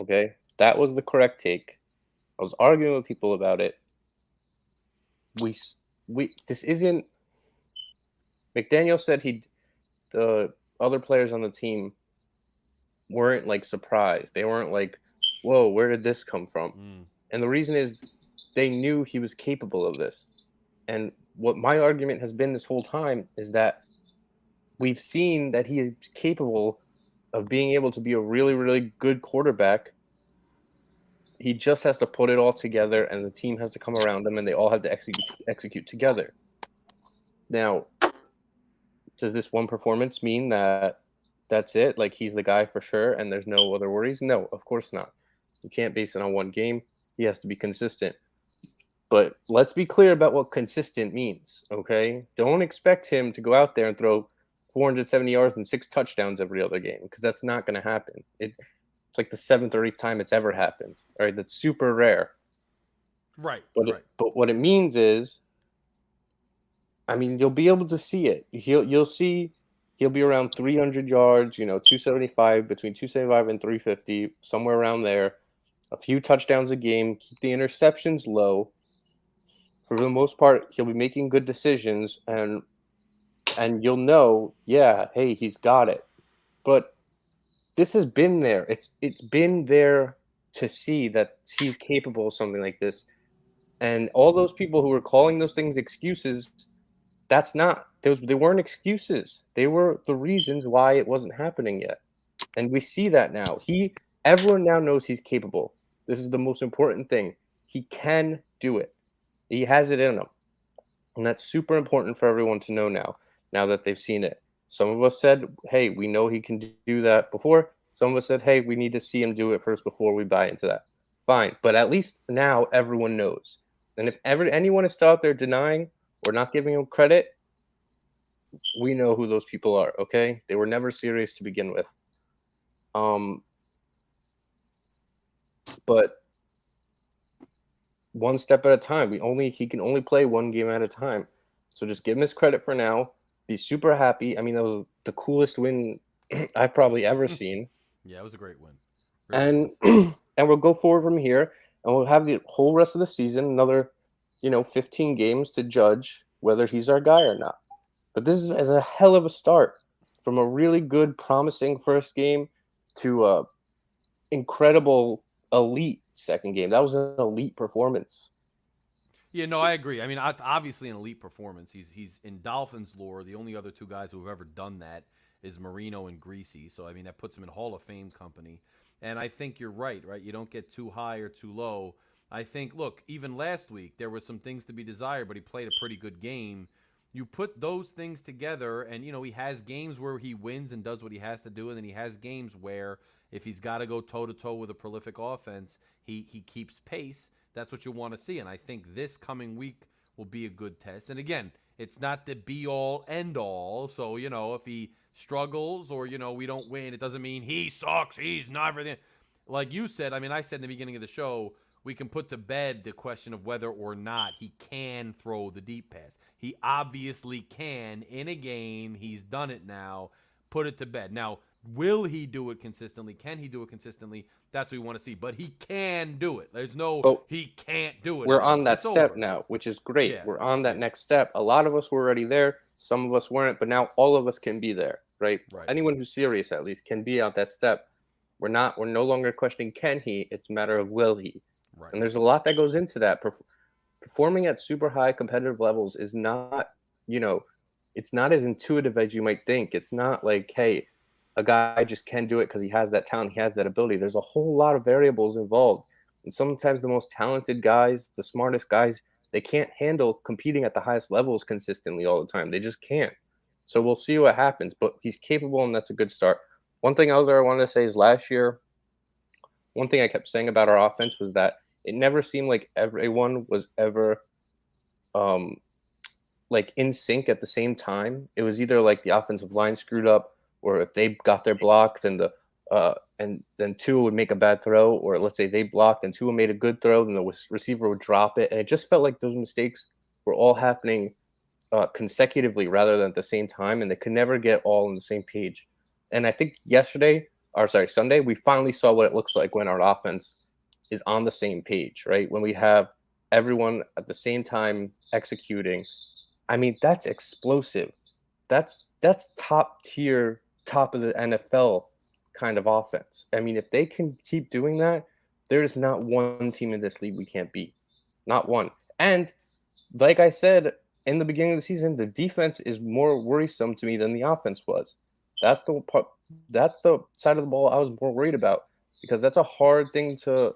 Okay? That was the correct take. I was arguing with people about it. This isn't McDaniel said the other players on the team weren't like surprised. They weren't like, whoa, where did this come from? And the reason is they knew he was capable of this. And what my argument has been this whole time is that we've seen that he is capable of being able to be a really, really good quarterback He just has to put it all together, and the team has to come around him, and they all have to execute together. Now, does this one performance mean that that's it? Like he's the guy for sure, and there's no other worries? No, of course not. You can't base it on one game. He has to be consistent. But let's be clear about what consistent means, okay? Don't expect him to go out there and throw 470 yards and 6 touchdowns every other game, because that's not going to happen. It's like the 7th or 8th time it's ever happened. All right, that's super rare. Right. But what it means is, I mean, you'll be able to see it. You'll see he'll be around 300 yards, 275, between 275 and 350, somewhere around there. A few touchdowns a game, keep the interceptions low. For the most part, he'll be making good decisions, and you'll know, yeah, hey, he's got it. But this has been there. It's been there to see that he's capable of something like this. And all those people who were calling those things excuses, they weren't excuses. They were the reasons why it wasn't happening yet. And we see that now. Everyone now knows he's capable. This is the most important thing. He can do it. He has it in him. And that's super important for everyone to know now that they've seen it. Some of us said, hey, we know he can do that before. Some of us said, hey, we need to see him do it first before we buy into that. Fine. But at least now everyone knows. And if anyone is still out there denying or not giving him credit, we know who those people are, okay? They were never serious to begin with. But one step at a time. He can only play one game at a time. So just give him his credit for now. Be super happy. I mean, that was the coolest win I've probably ever seen. Yeah, it was a great win. And we'll go forward from here, and we'll have the whole rest of the season, another 15 games to judge whether he's our guy or not. But this is a hell of a start, from a really good, promising first game to a incredible, elite second game. That was an elite performance. Yeah, no, I agree. I mean, it's obviously an elite performance. He's in Dolphins lore. The only other two guys who have ever done that is Marino and Greasy. So, I mean, that puts him in Hall of Fame company. And I think you're right? You don't get too high or too low. I think, look, even last week, there were some things to be desired, but he played a pretty good game. You put those things together, and, he has games where he wins and does what he has to do, and then he has games where if he's got to go toe-to-toe with a prolific offense, he keeps pace. That's what you want to see, and I think this coming week will be a good test. And again, it's not the be-all, end-all, so, if he struggles or, we don't win, it doesn't mean he sucks, he's not everything. Like you said, I mean, I said in the beginning of the show, we can put to bed the question of whether or not he can throw the deep pass. He obviously can in a game. He's done it now. Put it to bed. Now, will he do it consistently? Can he do it consistently? That's what we want to see. But he can do it. There's no he can't do it. We're on that it's step over now, which is great. Yeah. We're on that next step. A lot of us were already there. Some of us weren't, but now all of us can be there, right? Anyone who's serious, at least, can be at that step. We're no longer questioning can he. It's a matter of will he. Right. And there's a lot that goes into that. Performing at super high competitive levels is not, it's not as intuitive as you might think. It's not like, hey, a guy just can do it because he has that talent, he has that ability. There's a whole lot of variables involved. And sometimes the most talented guys, the smartest guys, they can't handle competing at the highest levels consistently all the time. They just can't. So we'll see what happens. But he's capable, and that's a good start. One thing I wanted to say is last year, one thing I kept saying about our offense was that it never seemed like everyone was ever like in sync at the same time. It was either like the offensive line screwed up, or if they got their block, then then Tua would make a bad throw, or let's say they blocked and Tua made a good throw, then the receiver would drop it. And it just felt like those mistakes were all happening consecutively rather than at the same time, and they could never get all on the same page. And I think Sunday, we finally saw what it looks like when our offense is on the same page, right? When we have everyone at the same time executing. I mean, that's explosive. That's top tier, top of the NFL kind of offense. I mean, if they can keep doing that, there's not one team in this league we can't beat. Not one. And like I said in the beginning of the season, the defense is more worrisome to me than the offense was. That's the part. That's the side of the ball I was more worried about, because that's a hard thing to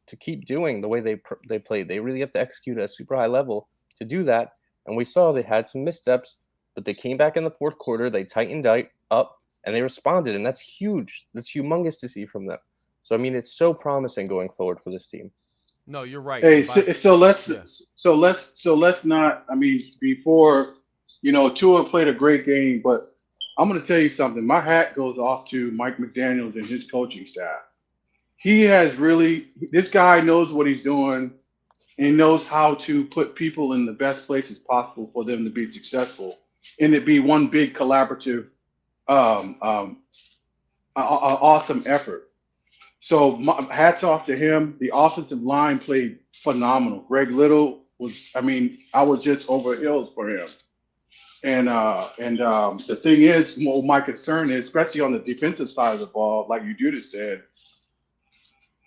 to keep doing the way they played. They really have to execute at a super high level to do that. And we saw they had some missteps, but they came back in the fourth quarter. They tightened up and they responded, and that's huge. That's humongous to see from them. So I mean, it's so promising going forward for this team. No, you're right. Hey, And by, yeah. so let's not. I mean, before Tua played a great game, but I'm going to tell you something. My hat goes off to Mike McDaniels and his coaching staff. He has really. This guy knows what he's doing, and he knows how to put people in the best places possible for them to be successful, and it be one big collaborative, awesome effort. So hats off to him. The offensive line played phenomenal. Greg Little was, I mean, I was just over hills for him. And the thing is, well, my concern is, especially on the defensive side of the ball, like you just said,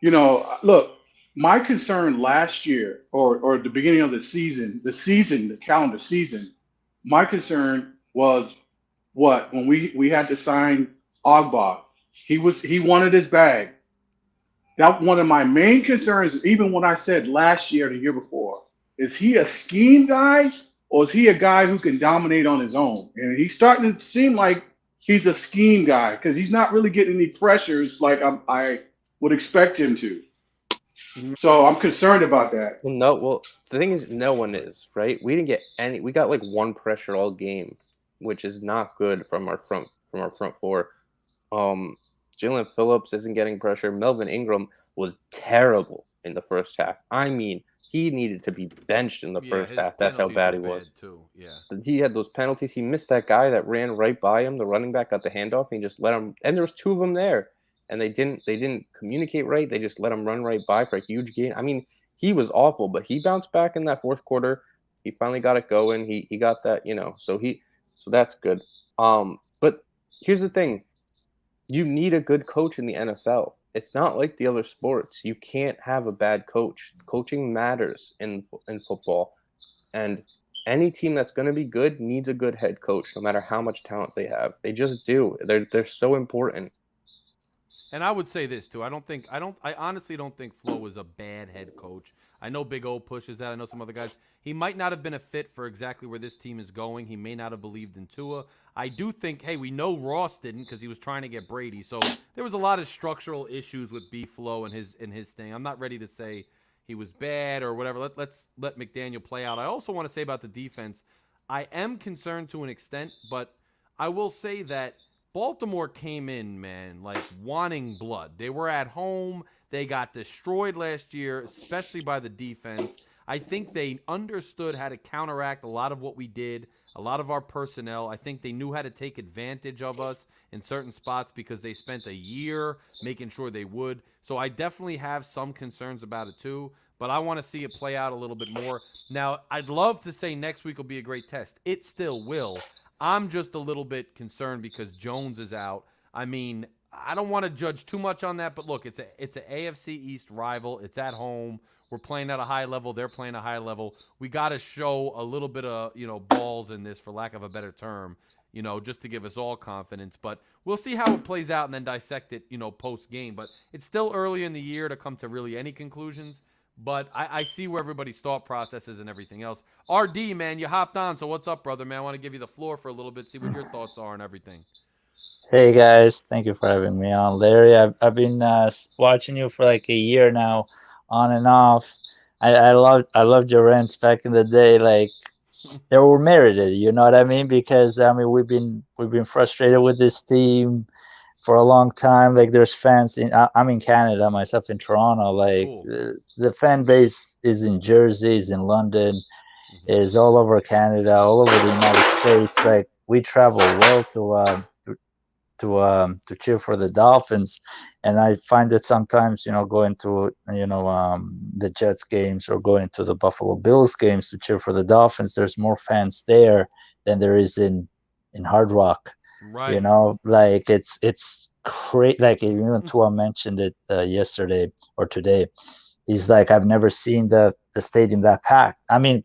look, my concern last year or the beginning of the calendar season, my concern was when we had to sign Ogba, he wanted his bag. That one of my main concerns, even when I said last year, the year before, is he a scheme guy or is he a guy who can dominate on his own? And he's starting to seem like he's a scheme guy because he's not really getting any pressures like I would expect him to. So I'm concerned about that. Well, the thing is, no one is, right? We didn't get any. We got like one pressure all game, which is not good from our front four. Jalen Phillips isn't getting pressure. Melvin Ingram was terrible in the first half. I mean, he needed to be benched in the first half. That's how bad he was. Too. Yeah. He had those penalties. He missed that guy that ran right by him. The running back got the handoff, and he just let him. And there was two of them there, and they didn't communicate right. They just let him run right by for a huge gain. I mean, he was awful, but he bounced back in that fourth quarter. He finally got it going. He got that, So that's good. But here's the thing. You need a good coach in the NFL. It's not like the other sports. You can't have a bad coach. Coaching matters in football. And any team that's going to be good needs a good head coach, no matter how much talent they have. They just do. They're so important. And I would say this too. I honestly don't think Flo is a bad head coach. I know Big O pushes that. I know some other guys. He might not have been a fit for exactly where this team is going. He may not have believed in Tua. I do think, hey, we know Ross didn't because he was trying to get Brady. So there was a lot of structural issues with B Flo and his thing. I'm not ready to say he was bad or whatever. Let's let McDaniel play out. I also want to say about the defense, I am concerned to an extent, but I will say that Baltimore came in, man, like wanting blood. They were at home. They got destroyed last year, especially by the defense. I think they understood how to counteract a lot of what we did, a lot of our personnel. I think they knew how to take advantage of us in certain spots because they spent a year making sure they would. So I definitely have some concerns about it too, but I want to see it play out a little bit more. Now, I'd love to say next week will be a great test. It still will. I'm just a little bit concerned because Jones is out. I mean, I don't want to judge too much on that, but look, it's an AFC East rival. It's at home. We're playing at a high level. They're playing a high level. We got to show a little bit of, balls in this, for lack of a better term, just to give us all confidence. But we'll see how it plays out and then dissect it, post-game. But it's still early in the year to come to really any conclusions. But I see where everybody's thought processes and everything else. RD, man, you hopped on. So what's up, brother, man? I want to give you the floor for a little bit, see what your thoughts are and everything. Hey, guys. Thank you for having me on. Larry, I've been watching you for like a year now, on and off. I loved your rants back in the day. Like, they were merited, you know what I mean? Because, I mean, we've been frustrated with this team for a long time. Like, there's fans I'm in Canada, myself in Toronto. Like, cool. The fan base is in Jersey, is in London, is all over Canada, all over the United States. Like, we travel well to cheer for the Dolphins, and I find that sometimes going to the Jets games or going to the Buffalo Bills games to cheer for the Dolphins, there's more fans there than there is in Hard Rock. Right. Like it's great. Like even Tua mentioned it yesterday or today. He's like, I've never seen the stadium that packed. I mean,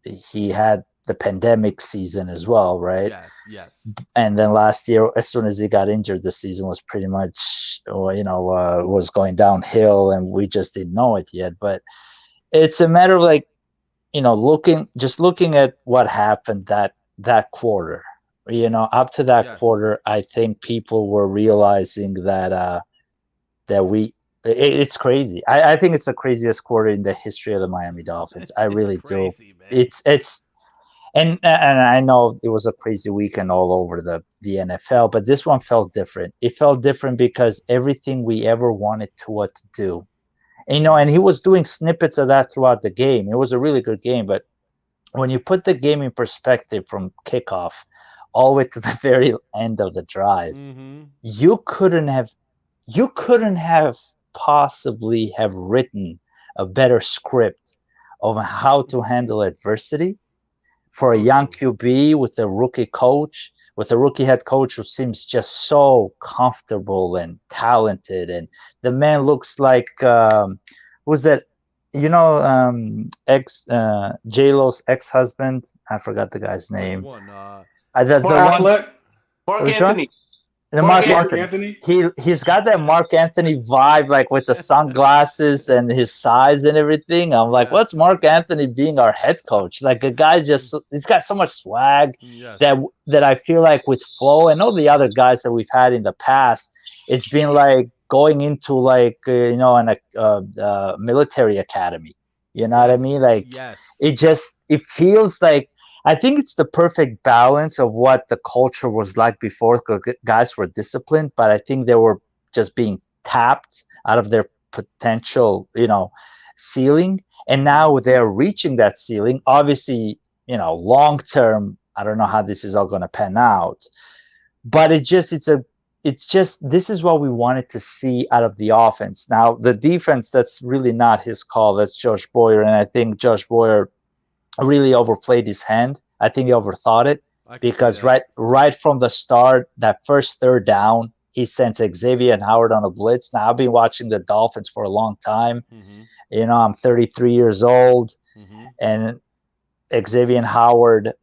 he had the pandemic season as well, right? Yes. And then last year, as soon as he got injured, the season was pretty much, was going downhill, and we just didn't know it yet. But it's a matter of like, looking at what happened that quarter. Up to that quarter, I think people were realizing that it's crazy. I think it's the craziest quarter in the history of the Miami Dolphins. I really crazy, do. Man. It's and I know it was a crazy weekend all over the NFL, but this one felt different. It felt different because everything we ever wanted Tua to do, and he was doing snippets of that throughout the game. It was a really good game, but when you put the game in perspective from kickoff all the way to the very end of the drive, you couldn't have possibly have written a better script of how to handle adversity for a young QB with a rookie coach, with a rookie head coach who seems just so comfortable and talented. And the man looks like, who's that? J-Lo's ex-husband. I forgot the guy's name. Which one? Mark Anthony. Mark Anthony. He's got that Mark Anthony vibe, like with the sunglasses and his size and everything. I'm like, what's Mark Anthony being our head coach? Like a guy he's got so much swag that I feel like with Flo and all the other guys that we've had in the past, it's been like going into like a military academy. You know what I mean? Like it feels like. I think it's the perfect balance of what the culture was like before. Guys were disciplined, but I think they were just being tapped out of their potential, ceiling. And now they're reaching that ceiling. Obviously, long term, I don't know how this is all going to pan out, but this is what we wanted to see out of the offense. Now, the defense, that's really not his call. That's Josh Boyer. And I think Josh Boyer really overplayed his hand. I think he overthought it because right from the start, that first third down, he sends Xavier and Howard on a blitz. Now, I've been watching the Dolphins for a long time. I'm 33 years old, and Xavier and Howard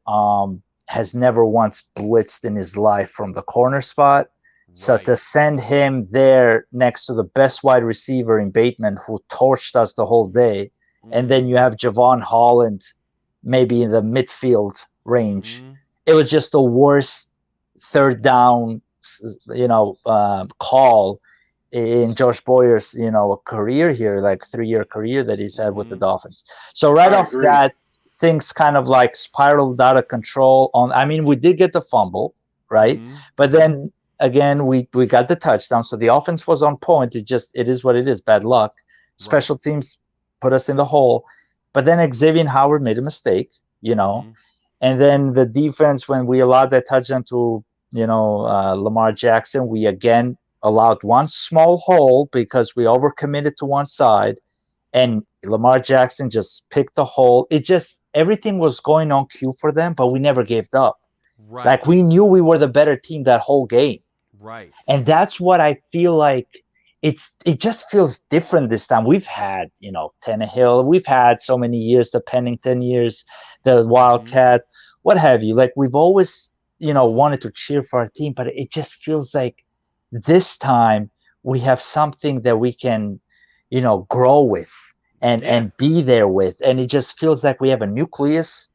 has never once blitzed in his life from the corner spot. So to send him there next to the best wide receiver in Bateman, who torched us the whole day, and then you have Javon Holland maybe in the midfield range. It was just the worst third down, call in Josh Boyer's, career here, like 3-year career that he's had with the Dolphins. So right off that, things kind of like spiraled out of control. We did get the fumble, right? But then again, we got the touchdown. So the offense was on point. It is what it is. Bad luck. Special teams put us in the hole. But then Xavier Howard made a mistake, and then the defense, when we allowed that touchdown to, Lamar Jackson, we again allowed one small hole because we overcommitted to one side, and Lamar Jackson just picked the hole. Everything was going on cue for them, but we never gave up. Right. Like we knew we were the better team that whole game. Right. And that's what I feel like. It just feels different this time. We've had, Tannehill. We've had so many years, the Pennington years, the Wildcat, what have you. Like we've always, wanted to cheer for our team, but it just feels like this time we have something that we can, grow with and be there with. And it just feels like we have a nucleus.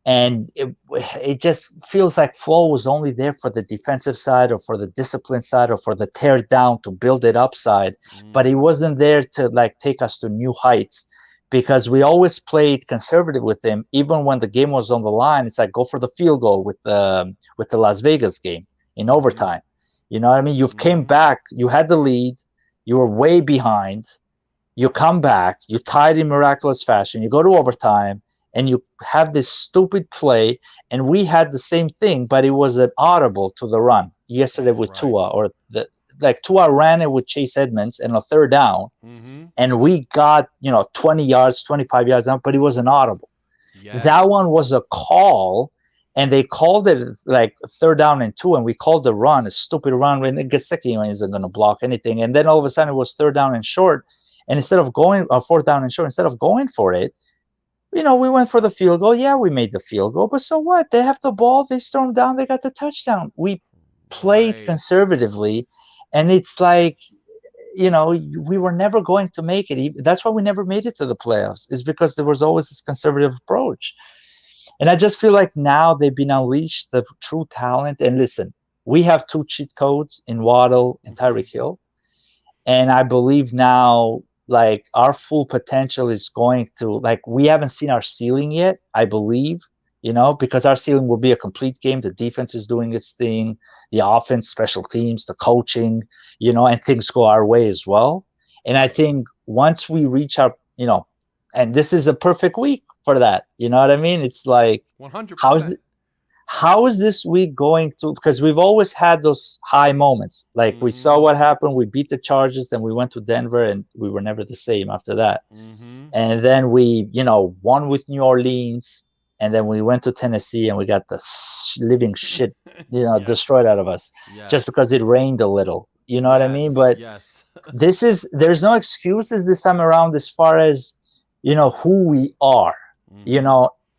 And it just feels like Flo was only there for the defensive side or for the discipline side or for the tear down to build it up side. But he wasn't there to like take us to new heights because we always played conservative with him. Even when the game was on the line, it's like go for the field goal with the Las Vegas game in overtime. You know what I mean? You've came back, you had the lead, you were way behind, you come back, you tied in miraculous fashion, you go to overtime, and you have this stupid play, and we had the same thing, but it was an audible to the run yesterday with Tua, or Tua ran it with Chase Edmonds in a third down, and we got 20 yards, 25 yards out, but it was an audible. That one was a call, and they called it like third down and 2, and we called the run a stupid run when Gesicki isn't going to block anything, and then all of a sudden it was third down and short, and instead of going fourth down and short, instead of going for it, we went for the field goal. Yeah, we made the field goal, but so what? They have the ball. They stormed down. They got the touchdown. We played Right. conservatively, and it's like, we were never going to make it. That's why we never made it to the playoffs, is because there was always this conservative approach. And I just feel like now they've been unleashed, the true talent. And listen, we have two cheat codes in Waddle and Tyreek Hill. And I believe now, like, our full potential is going to, like, we haven't seen our ceiling yet, I believe, because our ceiling will be a complete game. The defense is doing its thing, the offense, special teams, the coaching, and things go our way as well. And I think once we reach our, and this is a perfect week for that. You know what I mean? It's like, 100%. how is this week going to, because we've always had those high moments. Like, we saw what happened. We beat the Chargers, then we went to Denver, and we were never the same after that. And then we, won with New Orleans, and then we went to Tennessee, and we got the living shit, Yes. destroyed out of us, Yes. just because it rained a little. You know what I mean? But yes. there's no excuses this time around as far as, who we are.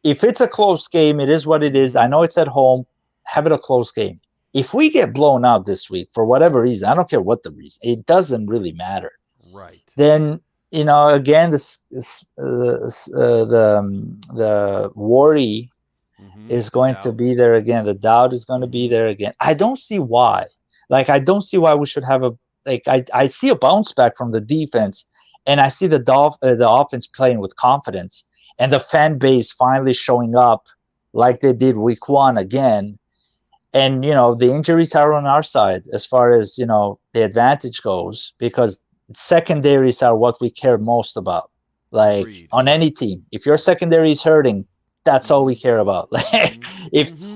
If it's a close game, it is what it is. I know it's at home. Have it a close game. If we get blown out this week for whatever reason, I don't care what the reason, it doesn't really matter. Right. Then, again, the worry is going to be there again. The doubt is going to be there again. I don't see why. Like, I don't see why we should have I see a bounce back from the defense, and I see the offense playing with confidence, and the fan base finally showing up like they did week 1 again. And, the injuries are on our side as far as, the advantage goes, because secondaries are what we care most about. Like, Agreed. On any team, if your secondary is hurting, that's all we care about.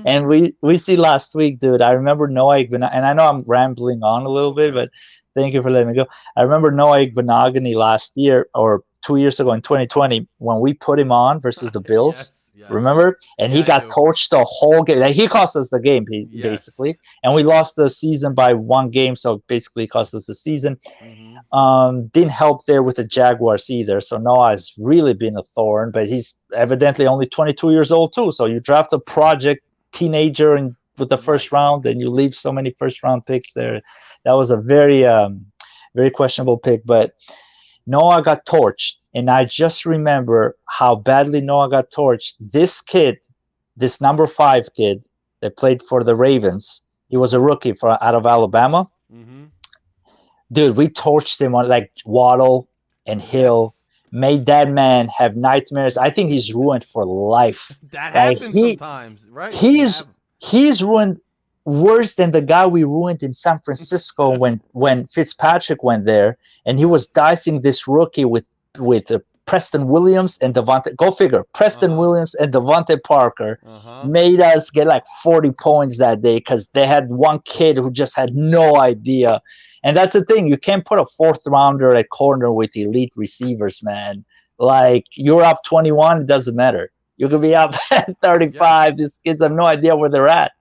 And we see last week, dude, I remember Noah Igbinoghene, and I know I'm rambling on a little bit, but thank you for letting me go. I remember Noah Igbinoghene last year, or 2 years ago in 2020, when we put him on versus the Bills. Yes. Remember? And he got torched the whole game. Like, he cost us the game, basically. And we lost the season by 1 game, so basically cost us the season. Didn't help there with the Jaguars either. So Noah has really been a thorn, but he's evidently only 22 years old too. So you draft a project teenager with the first round, and you leave so many first-round picks there. That was a very, very questionable pick. But Noah got torched, and I just remember how badly Noah got torched. This kid, this number 5 kid that played for the Ravens, he was a rookie out of Alabama. Dude, we torched him on, like, Waddle and Hill, made that man have nightmares. I think he's ruined for life. That happens sometimes, right? He's ruined worse than the guy we ruined in San Francisco when Fitzpatrick went there, and he was dicing this rookie with Preston Williams and Devontae. Go figure. Preston Williams and Devontae Parker made us get like 40 points that day because they had one kid who just had no idea. And that's the thing. You can't put a 4th rounder at corner with elite receivers, man. Like, you're up 21, it doesn't matter. You could be up at 35. These kids have no idea where they're at.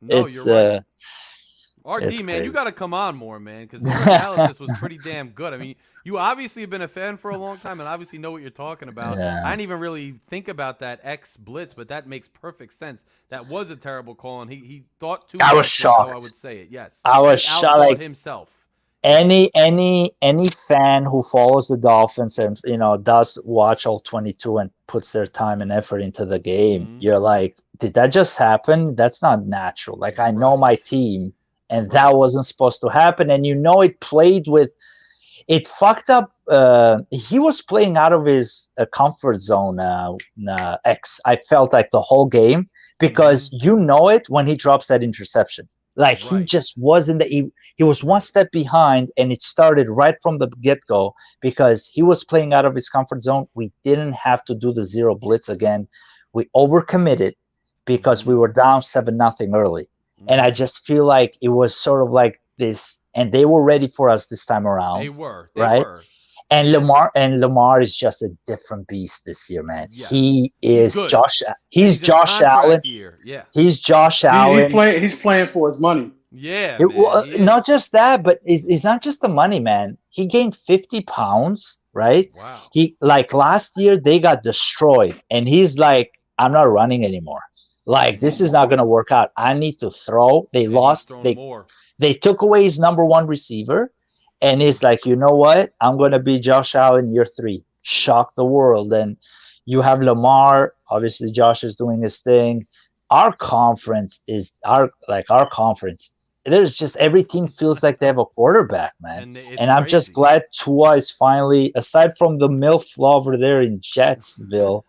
No, you're right. RD, man, crazy. You got to come on more, man, because your analysis was pretty damn good. I mean, you obviously have been a fan for a long time and obviously know what you're talking about. Yeah. I didn't even really think about that X blitz, but that makes perfect sense. That was a terrible call, and he thought too much. I was shocked. I would say it. Yes, I was shocked. Like, himself. Any fan who follows the Dolphins and does watch all 22 and puts their time and effort into the game, you're like, did that just happen? That's not natural. Like, I know my team, and that wasn't supposed to happen. And it played with, it fucked up. He was playing out of his comfort zone. I felt like the whole game, because it when he drops that interception. Like, he just wasn't he was one step behind, and it started right from the get-go because he was playing out of his comfort zone. We didn't have to do the 0 blitz again. We overcommitted because we were down 7-0 early. And I just feel like it was sort of like this, and they were ready for us this time around. They were. And Lamar is just a different beast this year, man. Yes. He is good. Josh. He's Josh Allen. Yeah. He's Josh Allen. He's playing for his money. Yeah. Not just that, but it's not just the money, man. He gained 50 pounds, right? Wow. He like last year they got destroyed, and he's like, I'm not running anymore. Like this is not gonna work out. I need to throw. They And he's lost. thrown more. They took away his number one receiver, and he's like, you know what? I'm gonna be Josh Allen year 3. Shock the world. And you have Lamar. Obviously, Josh is doing his thing. Our conference is our conference. There's just every team feels like they have a quarterback, man. And it's And I'm just crazy. glad Tua is finally, aside from the MILF over there in Jetsville,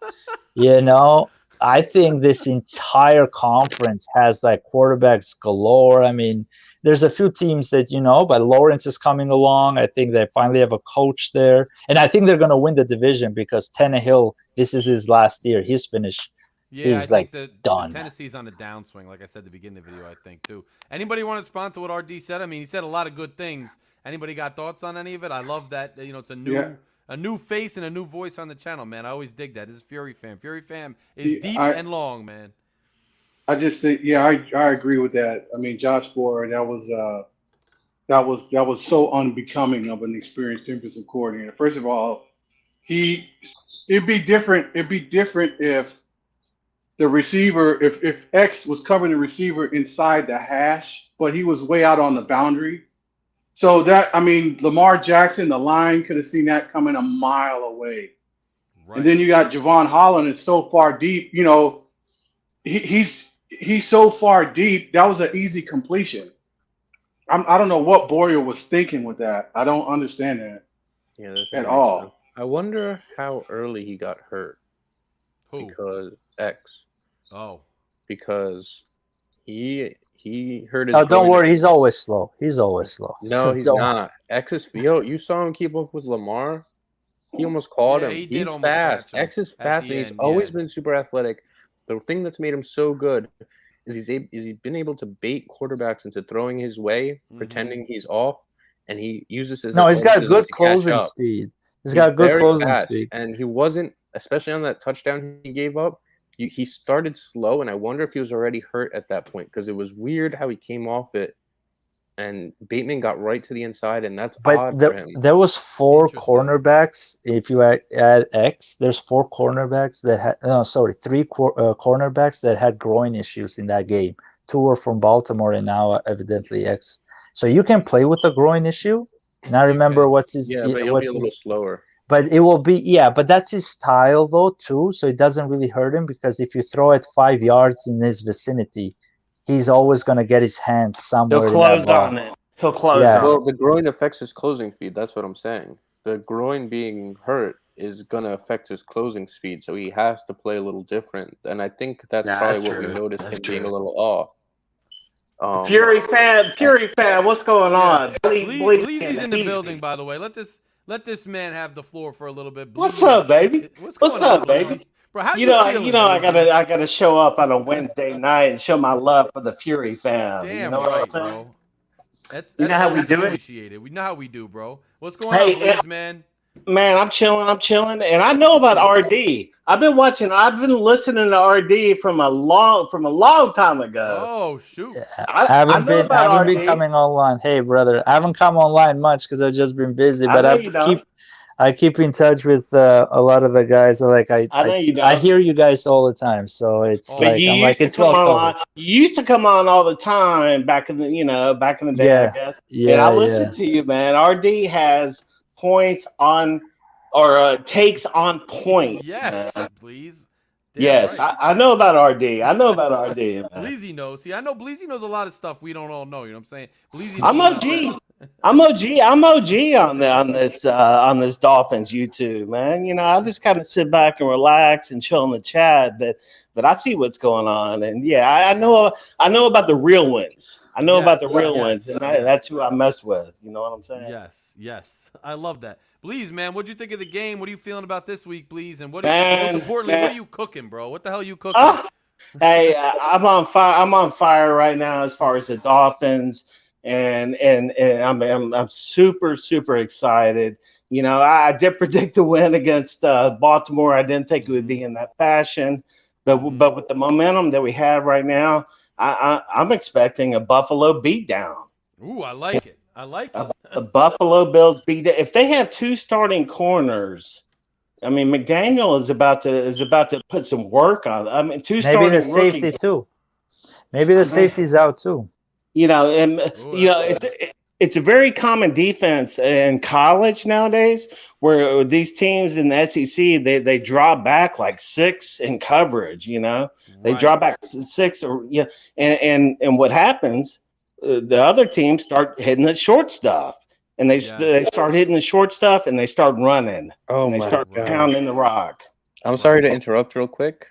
you know, I think this entire conference has like quarterbacks galore. I mean, there's a few teams that, but Lawrence is coming along. I think they finally have a coach there. And I think they're going to win the division because Tannehill, this is his last year. He's finished. Yeah, I He's think like the done. Tennessee's on the downswing, like I said at the beginning of the video, I think, too. Anybody want to respond to what RD said? I mean, he said a lot of good things. Anybody got thoughts on any of it? I love that, it's a new face and a new voice on the channel, man. I always dig that. This is Fury Fam. Fury Fam is deep and long, man. I just think, I agree with that. I mean, Josh Boyer, that was so unbecoming of an experienced defensive coordinator. First of all, it'd be different if the receiver, if X was covering the receiver inside the hash, but he was way out on the boundary. So Lamar Jackson, the line could have seen that coming a mile away. Right. And then you got Javon Holland is so far deep, he's so far deep. That was an easy completion. I don't know what Boyer was thinking with that. I don't understand that at all. Sense. I wonder how early he got hurt. Who? Because X. Oh. Because he hurt his. No, don't worry. He's always slow. No, he's not. X is you saw him keep up with Lamar. He almost caught him. He's fast. X is fast, and he's always been super athletic. The thing that's made him so good is he's been able to bait quarterbacks into throwing his way, pretending he's off, and he uses his. No, he's got good closing speed. He's got good closing speed, and he wasn't, especially on that touchdown he gave up. He started slow, and I wonder if he was already hurt at that point because it was weird how he came off it, and Bateman got right to the inside, and that's odd for him. There was 4 cornerbacks. If you add X, there's 4 cornerbacks that had 3 cornerbacks that had groin issues in that game. 2 were from Baltimore, and now evidently X. So you can play with a groin issue. And I remember what's his. Yeah, but he'll be a little slower. But it will be, but that's his style though too. So it doesn't really hurt him because if you throw it 5 yards in his vicinity, he's always going to get his hands somewhere. He'll close on it. He'll close on it. Well, the groin affects his closing speed. That's what I'm saying. The groin being hurt is going to affect his closing speed. So he has to play a little different. And I think that's probably what we noticed him being a little off. Fury fan, what's going on? Bleezy's in the building, by the way. Let this man have the floor for a little bit. What's up, baby? What's up, baby? Bro, how you know, I gotta show up on a Wednesday night and show my love for the Fury fam. Damn, you know right, what I'm saying? bro. That's you know how we do it. We know how we do, bro. What's going on, Bleez, man? Man, I'm chilling, and I know about RD. I've been listening to RD from a long time ago. Oh shoot! I haven't been coming online. Hey, brother, I haven't come online much because I've just been busy. But I keep in touch with a lot of the guys. I hear you guys all the time, so it's it's well. You used to come on all the time back in the day. Yeah, I guess. Yeah. And I listen to you, man. RD has points on or takes on point. Yes, please. Yes, right. I know about RD. I know about RD. Bleezy knows. See, I know Bleezy knows a lot of stuff we don't all know. You know what I'm saying? Bleezy knows I'm OG on this Dolphins YouTube, man. I just kind of sit back and relax and chill in the chat, but I see what's going on, and I know about the real wins. I know about the real ones, and that's who I mess with. You know what I'm saying? Yes. I love that. Bleez, man, what'd you think of the game? What are you feeling about this week, Bleez? And most importantly, what are you cooking, bro? What the hell are you cooking? Hey, I'm on fire. I'm on fire right now as far as the Dolphins, and I'm super excited. I did predict the win against Baltimore. I didn't think it would be in that fashion, but with the momentum that we have right now, I'm expecting a Buffalo beatdown. Ooh, I like it. I like it. The Buffalo Bills beat it. If they have 2 starting corners, I mean McDaniel is about to put some work on. I mean, 2 Maybe starting the safety rookies. too. Maybe the safety's out too. You know, and Ooh, you know, that's it's a very common defense in college nowadays, where these teams in the SEC they drop back like 6 in coverage. You know, they Right. drop back 6, or and what happens? The other teams start hitting the short stuff, and they start hitting the short stuff, and they start running, Oh and they my start God. pounding the rock. I'm sorry to interrupt real quick.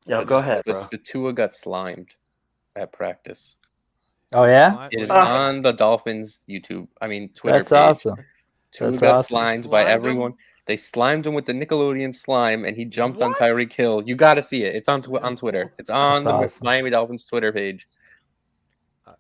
Yeah, go ahead, bro. The Tua got slimed at practice. Oh yeah, It is Wait, on the Dolphins YouTube. Twitter that's page. awesome. Tua That's got awesome. slimed by Slimed him? everyone. They slimed him with the Nickelodeon slime, and he jumped on What? Tyreek Hill. You got to see it. It's on Twitter. It's on the awesome. Miami Dolphins Twitter page.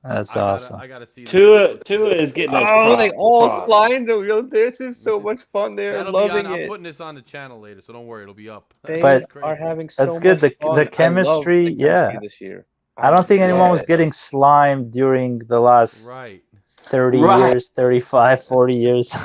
That's I awesome. gotta see this. Tua is getting those Oh, they all props. slimed him. Yo, this is so much fun. They're That'll be on. loving I'm it. putting this on the channel later, so don't worry, it'll be up. They But- are having so That's good. much The fun. I love chemistry, the chemistry this year. I don't think anyone love was it. getting slimed during the last Right. 30 Right. years, 35, 40 years.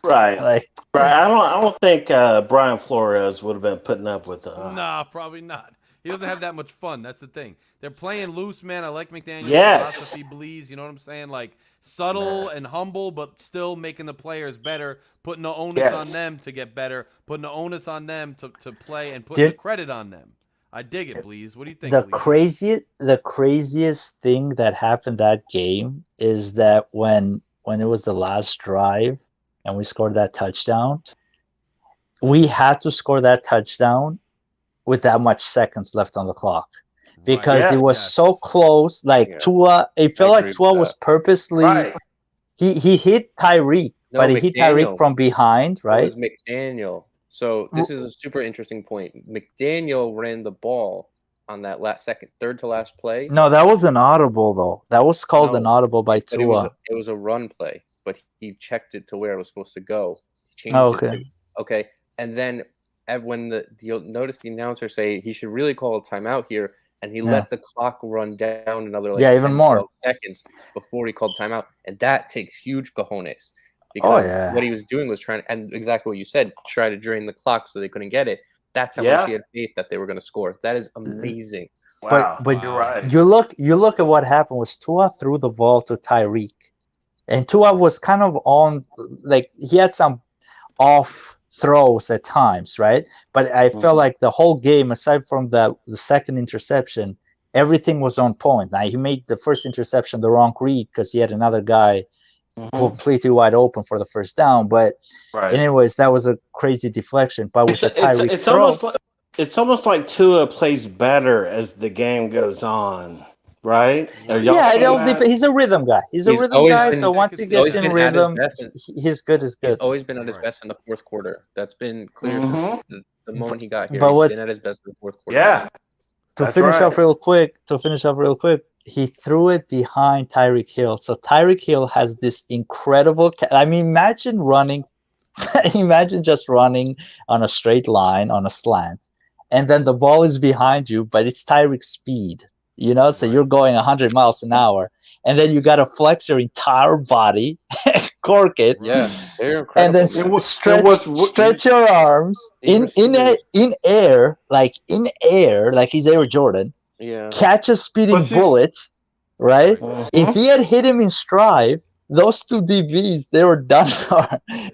Right. Like, Right. I don't think Brian Flores would have been putting up with. Nah, probably not. He doesn't have that much fun. That's the thing. They're playing loose, man. I like McDaniel's Yes. philosophy, Bleeze. You know what I'm saying? Like subtle and humble, but still making the players better, putting the onus Yes. on them to get better, putting the onus on them to play, and putting Did- the credit on them. I dig it, Bleeze. What do you think, the Bleeze? craziest thing that happened that game is that when it was the last drive and we scored that touchdown, we had to score that touchdown with that much seconds left on the clock because Yeah. it was Yes. so close. Like Yeah. Tua, it felt I like agree Tua with was that. purposely. Right. He hit Tyreek, No, but he hit Tyreek McDaniel. from behind, It right? was McDaniel. So this is a super interesting point. McDaniel ran the ball on that third to last play. No, that was an audible though. That was called No, an audible by But it was Tua. it was a run play, but he checked it to where it was supposed to go. He changed Oh, it to okay. okay, and then when you'll notice the announcer say he should really call a timeout here, and he Yeah. let the clock run down another like Yeah, even 10, more. 12 seconds before he called timeout, and that takes huge cojones because yeah. what he was doing was trying, and exactly what you said, try to drain the clock so they couldn't get it. That's how Yeah. much he had faith that they were going to score. That is amazing. Wow. But You're right. You look at what happened was Tua threw the ball to Tyreek, and Tua was kind of on, like he had some off throws at times, right? But I felt like the whole game, aside from the second interception, everything was on point. Now he made the first interception the wrong read because he had another guy completely wide open for the first down. But Right. anyways, that was a crazy deflection. But with the Tyreek It's throw, almost like Tua plays better as the game goes on, right? Are y'all yeah, seeing that? he's a rhythm guy. He's a He's rhythm always guy. been- So once he he's gets always in been at his rhythm, best. he's good. He's He's good. always been at his Right. best in the fourth quarter. That's been clear Mhm. since the moment he got here. But He's what- been at his best in the fourth quarter. Yeah. To That's finish right. off real quick, he threw it behind Tyreek Hill. So Tyreek Hill has this incredible. I mean, imagine running. Imagine just running on a straight line on a slant, and then the ball is behind you, but it's Tyreek's speed. You know, so Right. you're going 100 miles an hour, and then you got to flex your entire body, cork it, Yeah, they're incredible. and then man. It was- stretch, it was- stretch your arms These in air, like he's Air Jordan. yeah. Catch a speeding But see- bullet, right? Mhm. If he had hit him in stride, those two DBs, they were done for.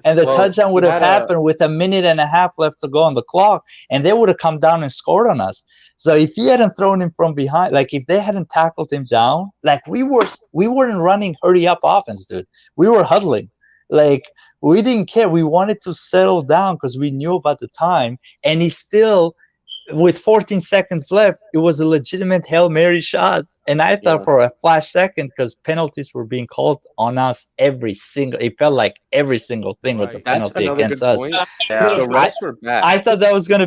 And the Well, touchdown would he have had a- happened with a minute and a half left to go on the clock, and they would have come down and scored on us. So if he hadn't thrown him from behind, like if they hadn't tackled him down, like we weren't running hurry up offense, dude. We were huddling. Like we didn't care. We wanted to settle down because we knew about the time, and he still, with 14 seconds left, it was a legitimate Hail Mary shot. And I thought Yeah. for a flash second, because penalties were being called on us it felt like every single thing was a Right. That's penalty another against good us. point. Yeah. The refs were bad. I thought that was gonna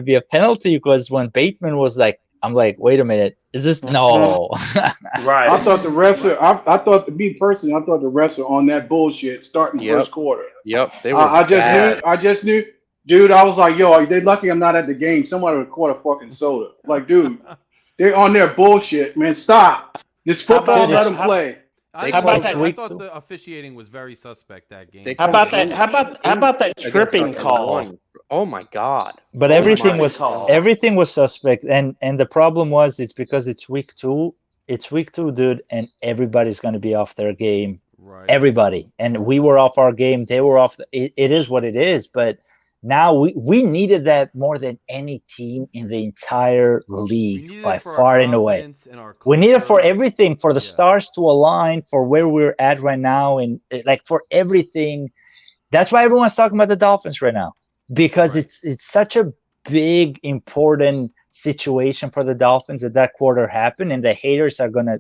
be a penalty because when Bateman was like, I'm like, wait a minute, is this no? Right. I thought the refs were. I thought to me personally, I thought the refs were on that bullshit starting Yep. first quarter. Yep, they were I bad. just knew, dude. I was like, yo, they lucky I'm not at the game. Somebody would caught a fucking soda. Like, dude, they're on their bullshit, man. Stop. This football, about let this? them play. I How about that? I thought the officiating was very suspect that game. How about that? How about that tripping call? Oh my God! But Oh everything my was God. everything was suspect, and the problem was it's because it's week 2. It's week 2, dude, and everybody's going to be off their game. Right. Everybody, and we were off our game. They were off. It is what it is. But now we needed that more than any team in the entire league by far and away. We need it for everything, for the stars to align, for where we're at right now, and like for everything. That's why everyone's talking about the Dolphins right now, because it's such a big, important situation for the Dolphins that quarter happened, and the haters are gonna,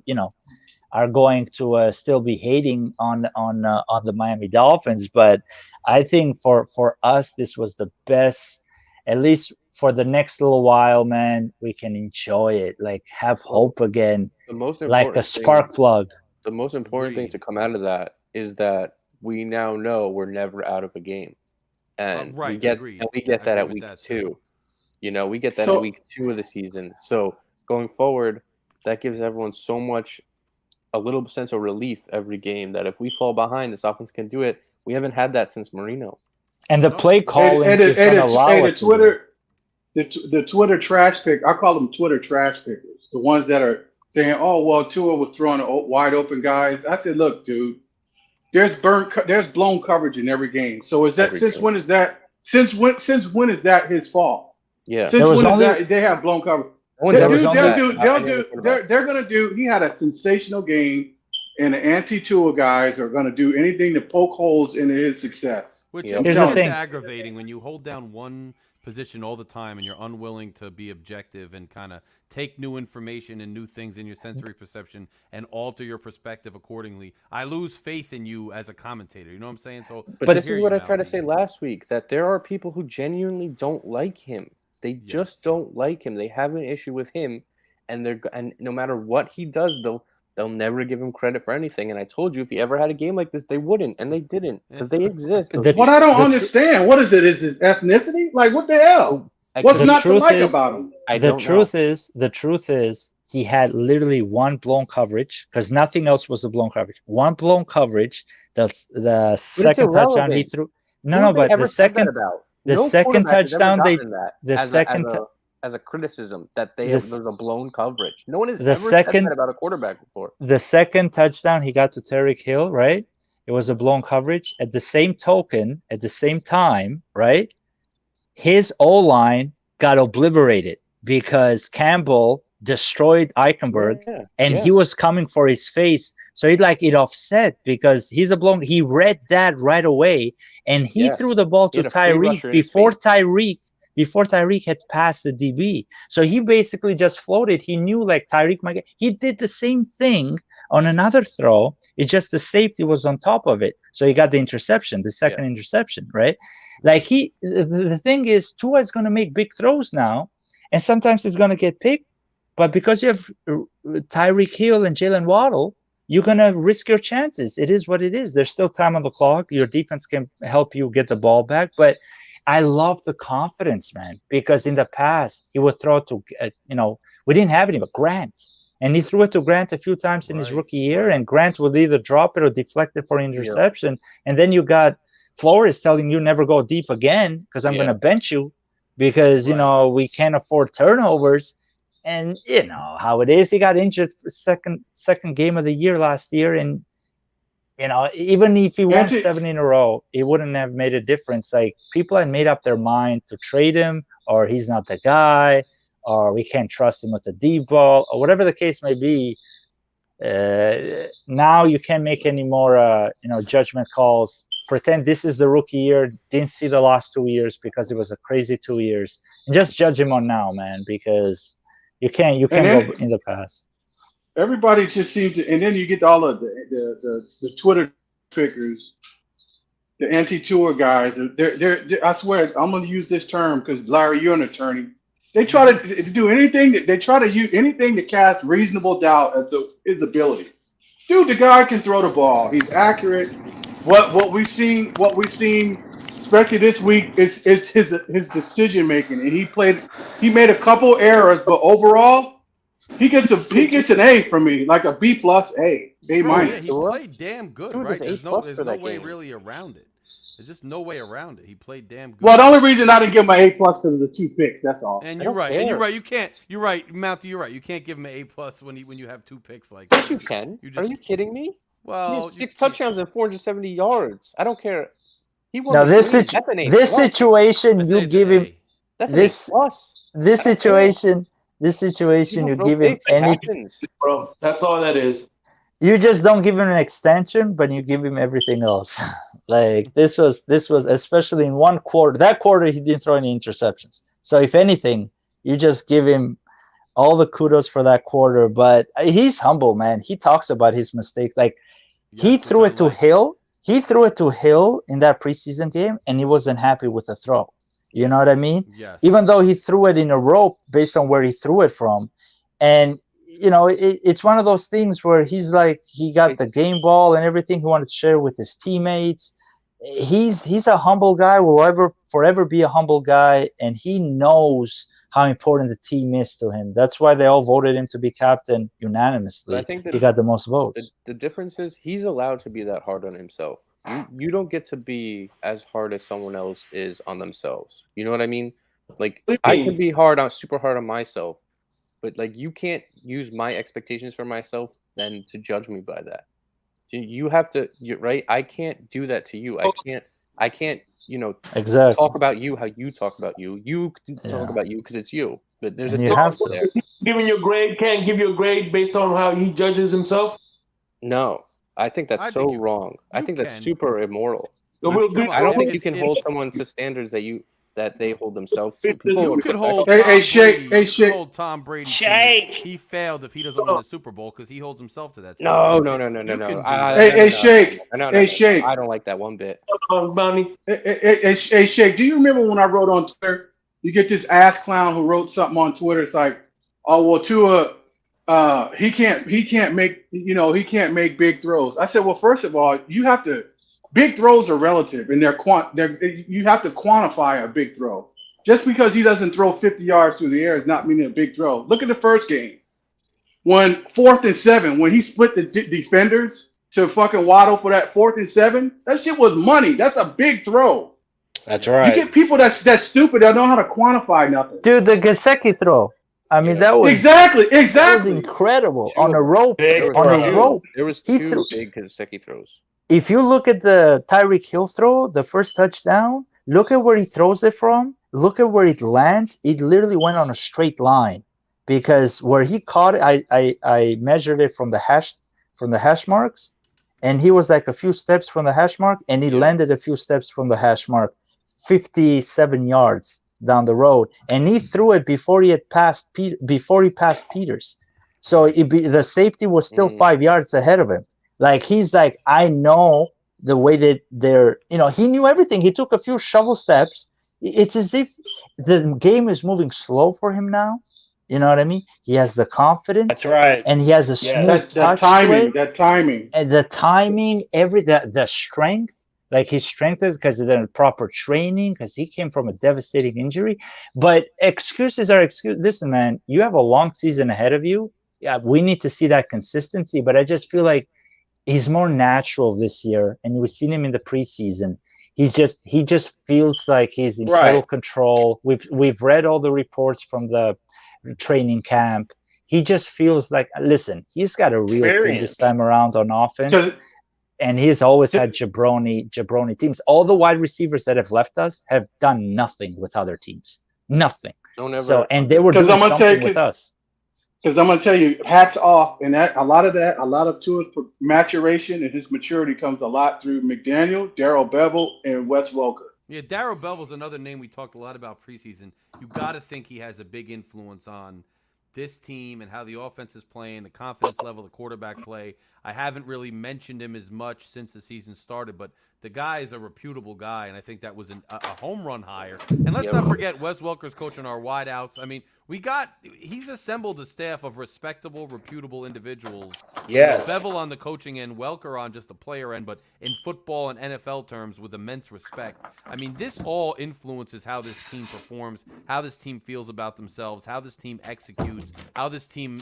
still be hating on the Miami Dolphins. But I think for us, this was the best, at least for the next little while, man. We can enjoy it, like have hope again, The most like a spark plug. The most important thing to come out of that is that we now know we're never out of a game, and we get that at week 2. We get that at week 2 of the season. So going forward, that gives everyone a little sense of relief every game that if we fall behind, this offense can do it. We haven't had that since Marino. And the play calling is going to allow us. The Twitter trash pick, I call them Twitter trash pickers. The ones that are saying, "Oh, well, Tua was throwing wide open guys." I said, "Look, dude, there's blown coverage in every game. So is that when is that his fault? Yeah. Since when is that they have blown coverage? They're gonna do. He had a sensational game, and the anti-Tua guys are gonna do anything to poke holes in his success. Which Here's the thing. aggravating when you hold down one position all the time and you're unwilling to be objective and kind of take new information and new things in your sensory perception and alter your perspective accordingly. I lose faith in you as a commentator. You know what I'm saying? So, but this is what I tried to say last week, that there are people who genuinely don't like him. They just don't like him. They have an issue with him, and no matter what he does, they'll never give him credit for anything. And I told you, if he ever had a game like this, they wouldn't, and they didn't, because they exist. What I don't understand, what is it? Is his ethnicity? Like, what the hell? What's not to like about him? The truth is, he had literally one blown coverage, because nothing else was a blown coverage. One blown coverage. That's the second touchdown he threw. But the second. Second touchdown, as a criticism that there's a blown coverage. No one has ever said that about a quarterback before. The second touchdown he got to Tyreek Hill, right? It was a blown coverage. At the same token, at the same time, right? His O-line got obliterated because Campbell destroyed Eichenberg, he was coming for his face. So it offset because he read that right away, and he threw the ball to Tyreek before Tyreek had passed the DB. So he basically just floated. He knew like Tyreek might get. He did the same thing on another throw. It's just the safety was on top of it. So he got the interception, the second interception, right? Like the thing is, Tua is going to make big throws now, and sometimes it's going to get picked. But because you have Tyreek Hill and Jalen Waddle, you're going to risk your chances. It is what it is. There's still time on the clock. Your defense can help you get the ball back. But I love the confidence, man, because in the past, he would throw to, we didn't have any but Grant. And he threw it to Grant a few times in his rookie year, and Grant would either drop it or deflect it for interception. And then you got Flores telling you never go deep again because I'm going to bench you because, we can't afford turnovers. And you know how it is. He got injured for second game of the year last year, and even if he won 7 in a row, it wouldn't have made a difference. Like people had made up their mind to trade him, or he's not the guy, or we can't trust him with the deep ball, or whatever the case may be. Now you can't make any more judgment calls. Pretend this is the rookie year. Didn't see the last 2 years because it was a crazy 2 years, and just judge him on now, man, because. You can't go in the past. Everybody just seems to, and then you get all of the Twitter pickers, the anti-Tua guys. They're I swear, I'm going to use this term because Larry, you're an attorney. They try to do anything. They try to use anything to cast reasonable doubt as to his abilities. Dude, the guy can throw the ball. He's accurate. What we've seen, especially this week, is his decision making, and he made a couple errors, but overall, He gets an A from me, like a B plus A Bro, minus. yeah, he played damn good, Dude, right? it's There's A+ no for that way game. really around it. There's just no way around it. He played damn good. Well, the only reason I didn't give him an A plus because of the 2 picks. That's all. And I you're don't right. And you're care. right. You can't. You're right, Mountie. You're right. You can't give him an A+ when you have 2 picks like Yes, that. you can. You Are just you kidding me? He well, had 6 touchdowns and 470 yards. I don't care. He won Now the this game. situ- That's an A+. this situation, I'd you say it's give an him A. That's this an A+. this I don't care. situation. You You don't give throw him picks. It any. happens. Bro, that's all that is. You just don't give him an extension, but you give him everything else. Like this was especially in one quarter. That quarter he didn't throw any interceptions. So if anything, you just give him all the kudos for that quarter. But he's humble, man. He talks about his mistakes. Like he Yes, threw which I it to like. Hill. He threw it to Hill in that preseason game, and he wasn't happy with the throw. You know what I mean? Yes. Even though he threw it in a rope based on where he threw it from. And, you know, it's one of those things where he's like, he got the game ball and everything he wanted to share with his teammates. He's a humble guy, will forever be a humble guy, and he knows how important the team is to him. That's why they all voted him to be captain unanimously. But I think that he got the most votes. The difference is he's allowed to be that hard on himself. You don't get to be as hard as someone else is on themselves. You know what I mean? Like I can be super hard on myself, but like you can't use my expectations for myself then to judge me by that. You have to. You're right. I can't do that to you. I can't. You know, Exactly. talk about you how you talk about you. You talk about you because it's you. But there's And a you have difference to. there. Giving you a grade can't give you a grade based on how he judges himself. No, I think that's so wrong. I think that's can. super immoral. So we'll Come be- on, I don't think if- you can if- hold someone to standards that they hold themselves to. You People You could hold Hey, Tom hey, Shake, Brady. hey, You could Shake. hold Tom Brady. Shake. He failed if he doesn't win the Super Bowl because he holds himself to that. No. standard. You No. can do Hey, that. hey, Shake. No. Hey, Shake. I don't like that one bit. Bounty. Hey, Shake, do you remember when I wrote on Twitter? You get this ass clown who wrote something on Twitter. It's like, oh well, Tua, he can't make big throws. I said, well, first of all, big throws are relative, and you have to quantify a big throw. Just because he doesn't throw 50 yards through the air is not meaning a big throw. Look at the first game. When 4th and 7, when he split the defenders to fucking Waddle for that 4th and 7, that shit was money. That's a big throw. That's You right. get people that's stupid. They don't know how to quantify nothing. Dude, the Gesicki throw. I mean, Yeah. that was Exactly. that was incredible. On a rope. Big On a throw. rope. There was He two threw- big Gesicki throws. If you look at the Tyreek Hill throw, the first touchdown, look at where he throws it from. Look at where it lands. It literally went on a straight line, because where he caught it, I measured it from the hash marks, and he was like a few steps from the hash mark, and he landed a few steps from the hash mark, 57 yards down the road, and he threw it before he passed Peters. So the safety was still 5 yards ahead of him. Like he's like, I know the way that he knew everything. He took a few shovel steps. It's as if the game is moving slow for him now. You know what I mean? He has the confidence. That's right. And he has a smooth touch to it. That timing. And the timing, the strength, like his strength is because of the proper training, because he came from a devastating injury. But excuses are excuses. Listen, man, you have a long season ahead of you. Yeah, we need to see that consistency. But I just feel like he's more natural this year, and we've seen him in the preseason. He just feels like he's in total control. We've read all the reports from the training camp. He just feels like, listen, he's got a real team this time around on offense, and he's always had jabroni teams. All the wide receivers that have left us have done nothing with other teams, nothing. And they were doing something with us. Because I'm going to tell you, hats off, and a lot of Tua's maturation and his maturity comes a lot through McDaniel, Darrell Bevel, and Wes Welker. Yeah, Darrell Bevel's another name we talked a lot about preseason. You got to think he has a big influence on this team and how the offense is playing, the confidence level, the quarterback play. I haven't really mentioned him as much since the season started, but the guy is a reputable guy, and I think that was a home run hire. And let's not forget Wes Welker's coaching our wideouts. I mean, he's assembled a staff of respectable, reputable individuals. Yes. Bevel on the coaching end, Welker on just the player end, but in football and NFL terms with immense respect. I mean, this all influences how this team performs, how this team feels about themselves, how this team executes. games, how this team,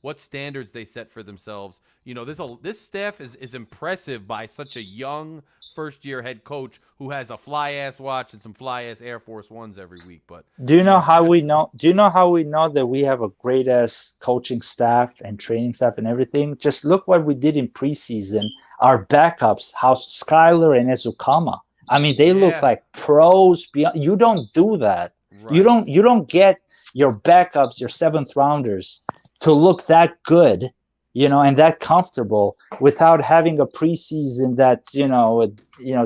what standards they set for themselves. This staff is impressive by such a young first-year head coach who has a fly-ass watch and some fly-ass Air Force Ones every week. But do you know how we know? Do you know how we know that we have a great ass coaching staff and training staff and everything? Just look what we did in preseason. Our backups, how Skyler and Ezukama. I mean, they look like pros. You don't do that. Right. You don't get your backups, your seventh rounders, to look that good, and that comfortable without having a preseason that's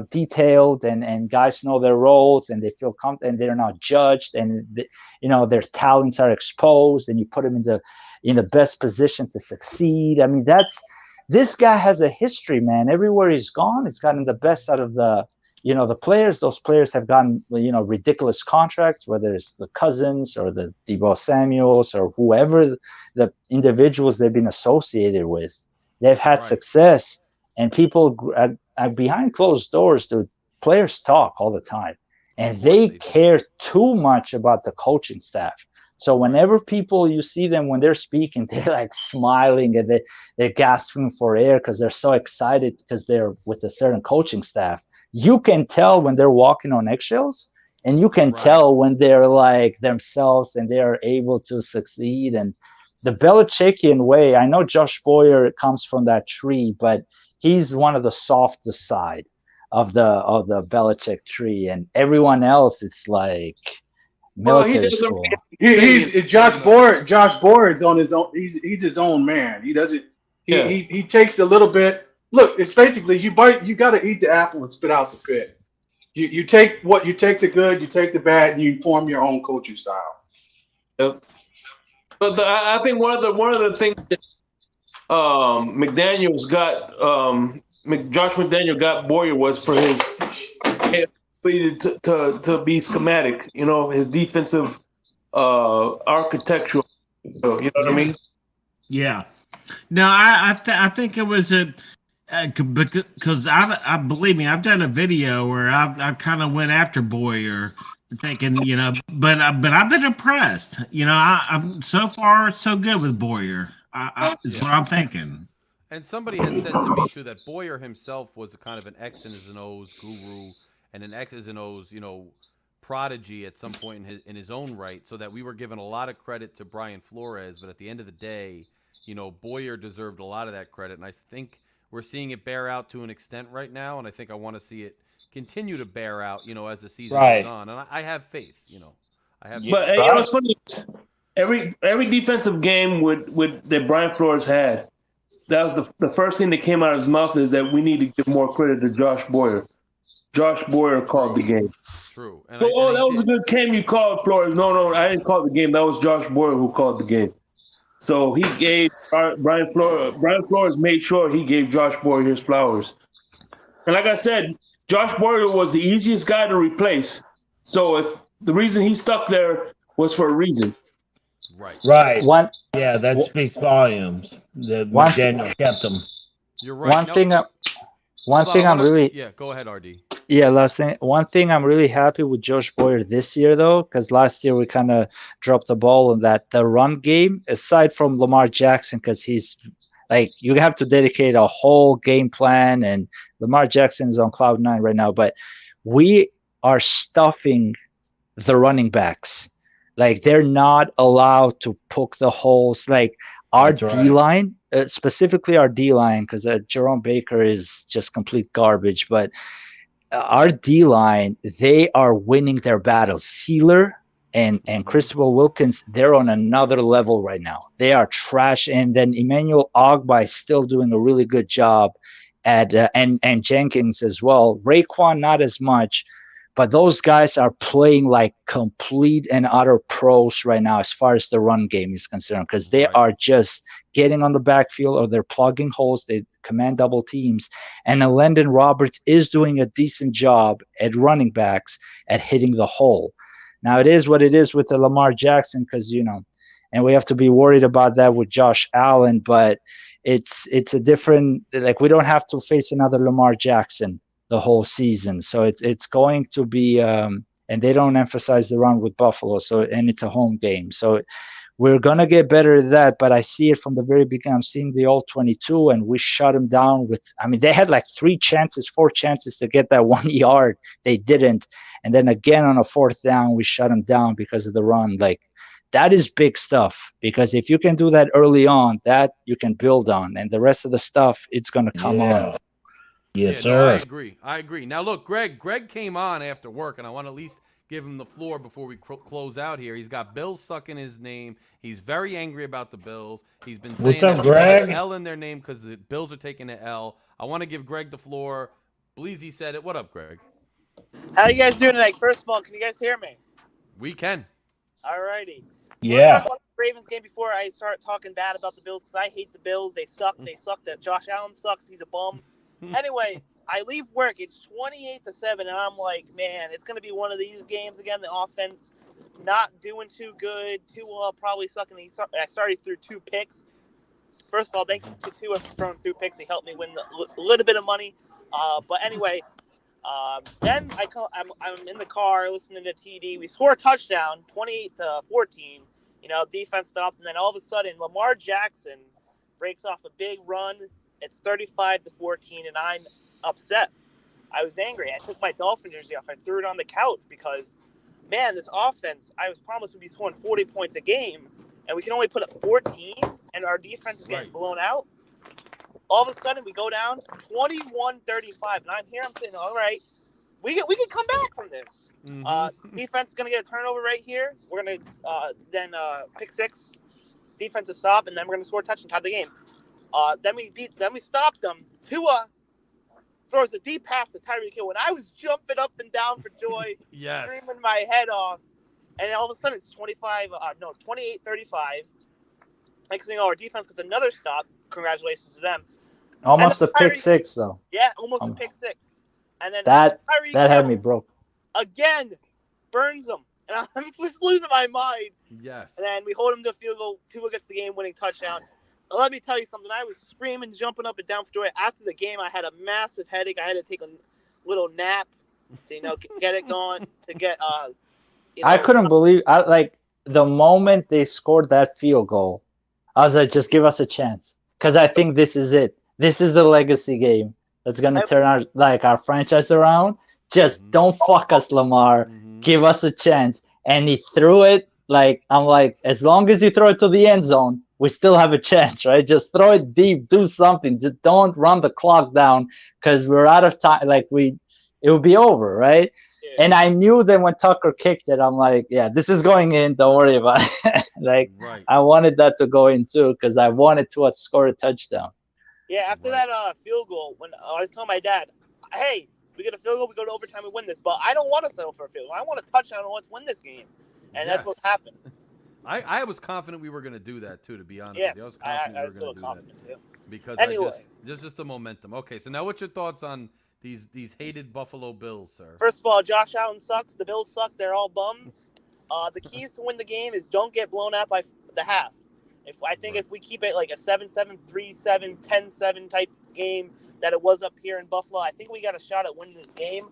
detailed and guys know their roles and they feel comfortable and they're not judged and their talents are exposed and you put them in the best position to succeed. I mean, this guy has a history, man. Everywhere he's gone, he's gotten the best out of the players. Those players have gotten, ridiculous contracts, whether it's the Cousins or the Deebo Samuels or whoever the individuals they've been associated with. They've had success, and people behind closed doors, the players talk all the time, and they care too much about the coaching staff. So whenever you see them when they're speaking, they're like smiling and they're gasping for air because they're so excited because they're with a certain coaching staff. You can tell when they're walking on eggshells, and you can tell when they're like themselves and they're able to succeed. And the Belichickian way, I know Josh Boyer comes from that tree, but he's one of the softest side of the Belichick tree, and everyone else, it's like military school. He's Josh Boyer is on his own. He's his own man. He doesn't. He takes a little bit. Look, it's basically you got to eat the apple and spit out the pit. You take the good, you take the bad, and you form your own coaching style. Yep. But I think one of the things that McDaniels got Josh McDaniel got Boyer was for his ability to be schematic. His defensive architectural. You know what I mean? Yeah. No, I think it was because I believe me, I've done a video where I kind of went after Boyer, thinking but I've been impressed. I'm so far so good with Boyer. Is what I'm thinking. And somebody had said to me too that Boyer himself was a kind of an X's and O's guru and an X's and O's prodigy at some point in his own right, so that we were giving a lot of credit to Brian Flores, but at the end of the day, Boyer deserved a lot of that credit, and I think we're seeing it bear out to an extent right now, and I think I want to see it continue to bear out, as the season goes on, and I have faith, I have. But hey, it's funny. Every defensive game that Brian Flores had, that was the first thing that came out of his mouth is that we need to give more credit to Josh Boyer. Josh Boyer called the game. True. And that was a good game you called, Flores. No, I didn't call the game. That was Josh Boyer who called the game. So he gave Brian Flores made sure he gave Josh Boyer his flowers. And like I said, Josh Boyer was the easiest guy to replace. So if the reason he stuck there was for a reason. Right. That speaks volumes. McDaniel kept him. You're right. One thing I'm really go ahead, RD. Yeah, last thing. One thing I'm really happy with Josh Boyer this year, though, because last year we kind of dropped the ball on that. The run game, aside from Lamar Jackson, because he's like, you have to dedicate a whole game plan, and Lamar Jackson's on cloud 9 right now. But we are stuffing the running backs. Like, they're not allowed to poke the holes. Like, our D-line, specifically our D-line, because Jerome Baker is just complete garbage, but our D-line, they are winning their battles. Sealer and Christopher Wilkins, they're on another level right now. They are trash. And then Emmanuel Ogbah is still doing a really good job at and Jenkins as well. Raekwon, not as much, but those guys are playing like complete and utter pros right now as far as the run game is concerned, because they are just getting on the backfield or they're plugging holes. They command double teams. And Landon Roberts is doing a decent job at running backs at hitting the hole. Now, it is what it is with the Lamar Jackson, because, and we have to be worried about that with Josh Allen, but it's a different, like, we don't have to face another Lamar Jackson the whole season. So it's going to be and they don't emphasize the run with Buffalo, and it's a home game. So we're gonna get better at that. But I see it from the very beginning. I'm seeing the all 22, and we shut them down with. I mean, they had like 4 chances to get that 1 yard. They didn't, and then again on a 4th down, we shut them down because of the run. Like, that is big stuff, because if you can do that early on, that you can build on, and the rest of the stuff, it's gonna come on. Yes, Yeah, no, I sir. agree. I agree. Now, look, Greg came on after work, and I want to at least give him the floor before we close out here. He's got Bills suck in his name. He's very angry about the Bills. He's been saying What's up, that people have Greg? L in their name because the Bills are taking the L. I want to give Greg the floor. Bleezy said it. What up, Greg? How you guys doing tonight? First of all, can you guys hear me? We can. Alrighty. Yeah. Let's talk about the Ravens game before I start talking bad about the Bills, because I hate the Bills. They suck. They suck. That Josh Allen sucks. He's a bum. Anyway, I leave work. It's 28-7, and I'm like, man, it's going to be one of these games again. The offense not doing too good. Tua probably sucking. I started through 2 picks. First of all, thank you to Tua for throwing 2 picks. He helped me win a little bit of money. But anyway, then I'm in the car listening to TD. We score a touchdown, 28-14. You know, defense stops, and then all of a sudden, Lamar Jackson breaks off a big run. It's 35-14, and I'm upset. I was angry. I took my Dolphin jersey off. I threw it on the couch because, man, this offense, I was promised would be scoring 40 points a game, and we can only put up 14, and our defense is getting blown out. All of a sudden, we go down 21-35, and I'm here. I'm saying, all right, we can come back from this. Defense is going to get a turnover right here. We're going to then pick 6, defensive stop, and then we're going to score a touchdown, tie the game. Then we stopped them. Tua throws a deep pass to Tyreek Hill, and I was jumping up and down for joy, screaming my head off. And all of a sudden, it's 28-35. Next thing you know, our defense gets another stop. Congratulations to them. Almost a pick 6, though. Yeah, almost a pick 6. And then that Tyreek had Hill me broke. again burns them. And I'm just losing my mind. Yes. And then we hold him to a field goal. Tua gets the game-winning touchdown. Let me tell you something. I was screaming, jumping up and down for joy. After the game, I had a massive headache. I had to take a little nap to, get it going. To get, I couldn't believe. The moment they scored that field goal, I was like, just give us a chance, because I think this is it. This is the legacy game that's gonna turn our franchise around. Just don't fuck us, Lamar. Give us a chance. And he threw it. I'm like, as long as you throw it to the end zone, we still have a chance, right? Just throw it deep, do something. Just don't run the clock down, because we're out of time. It will be over, right? Yeah. And I knew that when Tucker kicked it, I'm like, yeah, this is going in. Don't worry about it. I wanted that to go in too, because I wanted to score a touchdown. Yeah, after that field goal, when I was telling my dad, hey, we get a field goal, we go to overtime, we win this. But I don't want to settle for a field goal. I want a touchdown, and let's win this game. And that's what happened. I was confident we were going to do that too, to be honest with you. I was confident we were going to do that. Because anyway. There's just the momentum. Okay, so now what's your thoughts on these hated Buffalo Bills, sir? First of all, Josh Allen sucks. The Bills suck. They're all bums. The keys to win the game is don't get blown out by the half. If we keep it like a 7-7, 3-7, 10-7 type game that it was up here in Buffalo, I think we got a shot at winning this game.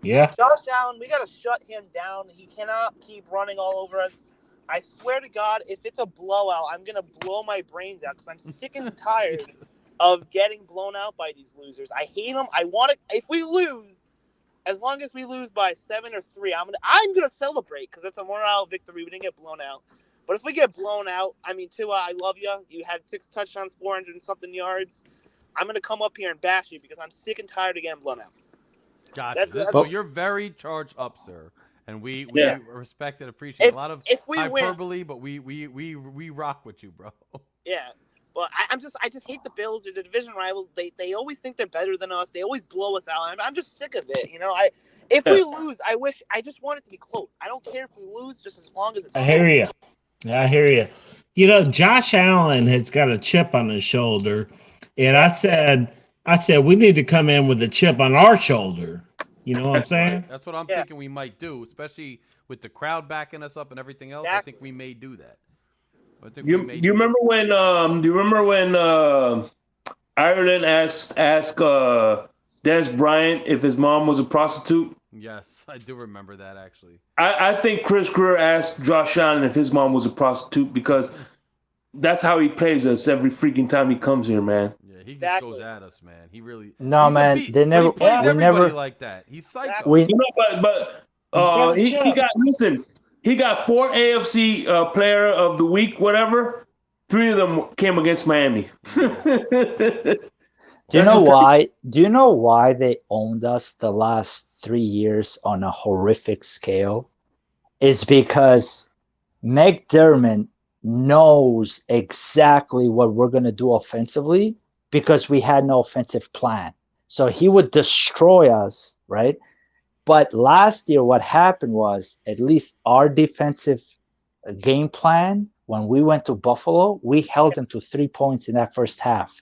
Yeah. Josh Allen, we got to shut him down. He cannot keep running all over us. I swear to God, if it's a blowout, I'm going to blow my brains out, because I'm sick and tired of getting blown out by these losers. I hate them. I want to. If we lose, as long as we lose by 7 or 3, I'm gonna celebrate, because it's a moral victory. We didn't get blown out. But if we get blown out, I mean, Tua, I love you. You had 6 touchdowns, 400 and something yards. I'm gonna come up here and bash you, because I'm sick and tired of getting blown out. Gotcha. So you're very charged up, sir. And we respect and appreciate a lot of hyperbole, but we rock with you, bro. Yeah. Well, I just hate the Bills. They're the division rival. They always think they're better than us. They always blow us out. I'm just sick of it. If we lose, I just want it to be close. I don't care if we lose, just as long as it's close. I hear you. Josh Allen has got a chip on his shoulder, and I said we need to come in with a chip on our shoulder. You know what I'm saying? Right. That's what I'm thinking we might do, especially with the crowd backing us up and everything else. Exactly. I think we may do that. Do you remember when Ireland asked Des Bryant if his mom was a prostitute? Yes, I do remember that actually. I think Chris Greer asked Josh Allen if his mom was a prostitute because that's how he plays us every freaking time he comes here, man. Yeah, he just Exactly. goes at us, man. He really No, he's a man, beat, they but he never. plays We everybody never. like that. He's psycho. We You know, but got a he chip. got listen. He got 4 AFC Player of the Week, whatever. 3 of them came against Miami. Do you know why? Do you know why they owned us the last 3 years on a horrific scale? Is because McDermott knows exactly what we're going to do offensively because we had no offensive plan. So he would destroy us, right? But last year, what happened was at least our defensive game plan, when we went to Buffalo, we held them to 3 points in that first half.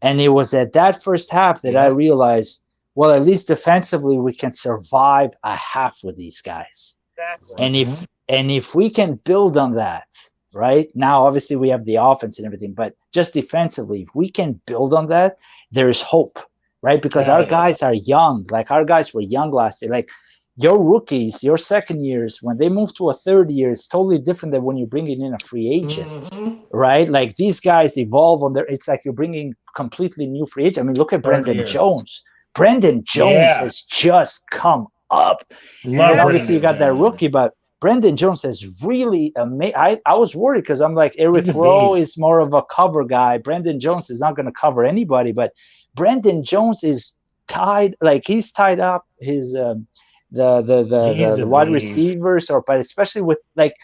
And it was at that first half that I realized, well, at least defensively, we can survive a half with these guys. Exactly. And if we can build on that, right? Now, obviously, we have the offense and everything, but just defensively, if we can build on that, there is hope, right? Because our guys are young. Like our guys were young last year. Like your rookies, your second years, when they move to a third year, it's totally different than when you're bringing in a free agent, right? Like these guys evolve on their. It's like you're bringing completely new free agent. I mean, look at Brendan Jones. Brendan Jones has just come up. And obviously, you got that rookie, but Brendan Jones has really amazing. I was worried because I'm like, Eric Rowe is more of a cover guy. Brendan Jones is not going to cover anybody, but Brendan Jones is tied, like he's tied up his the wide receivers, but especially with like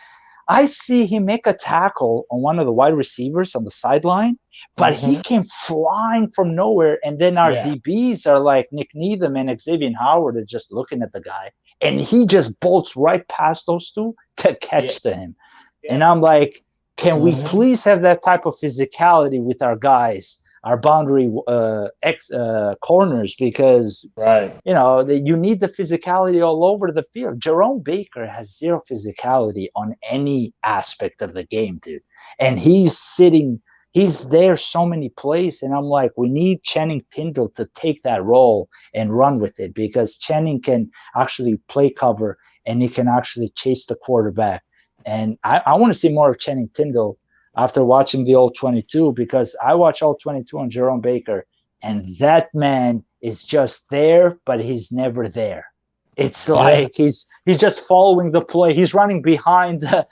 I see him make a tackle on one of the wide receivers on the sideline, but he came flying from nowhere, and then our DBs are like Nick Needham and Xavier Howard are just looking at the guy, and he just bolts right past those two to catch to him. And I'm like, can we please have that type of physicality with our guys, our boundary corners, because you need the physicality all over the field. Jerome Baker has zero physicality on any aspect of the game, dude. And he's there so many plays, and I'm like, we need Channing Tindall to take that role and run with it, because Channing can actually play cover and he can actually chase the quarterback. And I want to see more of Channing Tindall after watching the All 22, because I watch All 22 on Jerome Baker, and that man is just there, but he's never there. It's like he's just following the play. He's running behind the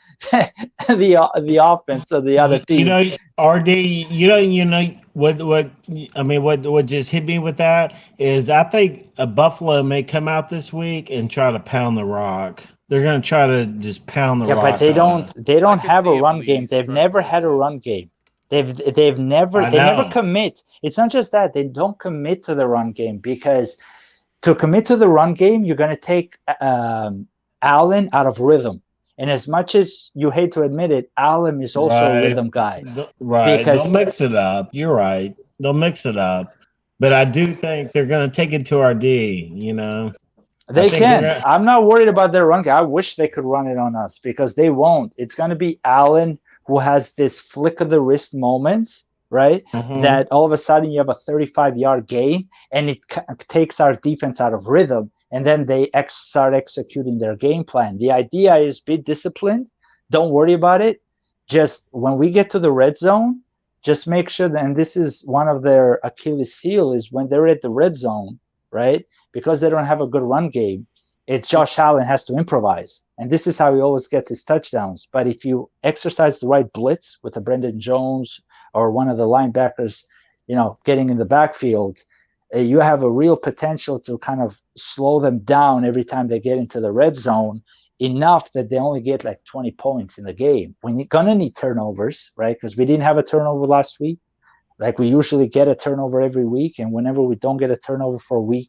offense of the other team. You know, RD, you know what just hit me with that is I think Buffalo may come out this week and try to pound the rock. They're going to try to just pound the rock. Yeah, but they don't have a run game. They've never had a run game. They never commit. It's not just that they don't commit to the run game, because to commit to the run game, you're going to take Allen out of rhythm. And as much as you hate to admit it, Allen is also a rhythm guy. Right. Because They'll mix it up. You're right. They'll mix it up. But I do think they're going to take it to our D, you know. They can. I'm not worried about their run game. I wish they could run it on us, because they won't. It's going to be Allen who has this flick of the wrist moments, right? That all of a sudden you have a 35-yard gain, and it takes our defense out of rhythm, and then they start executing their game plan. The idea is be disciplined. Don't worry about it. Just when we get to the red zone, just make sure that, and this is one of their Achilles heel, is when they're at the red zone, right? Because they don't have a good run game, it's Josh Allen has to improvise. And this is how he always gets his touchdowns. But if you exercise the right blitz with a Brendan Jones or one of the linebackers, getting in the backfield, you have a real potential to kind of slow them down every time they get into the red zone, enough that they only get like 20 points in the game. We're going to need turnovers, right? Because we didn't have a turnover last week. Like we usually get a turnover every week. And whenever we don't get a turnover for a week,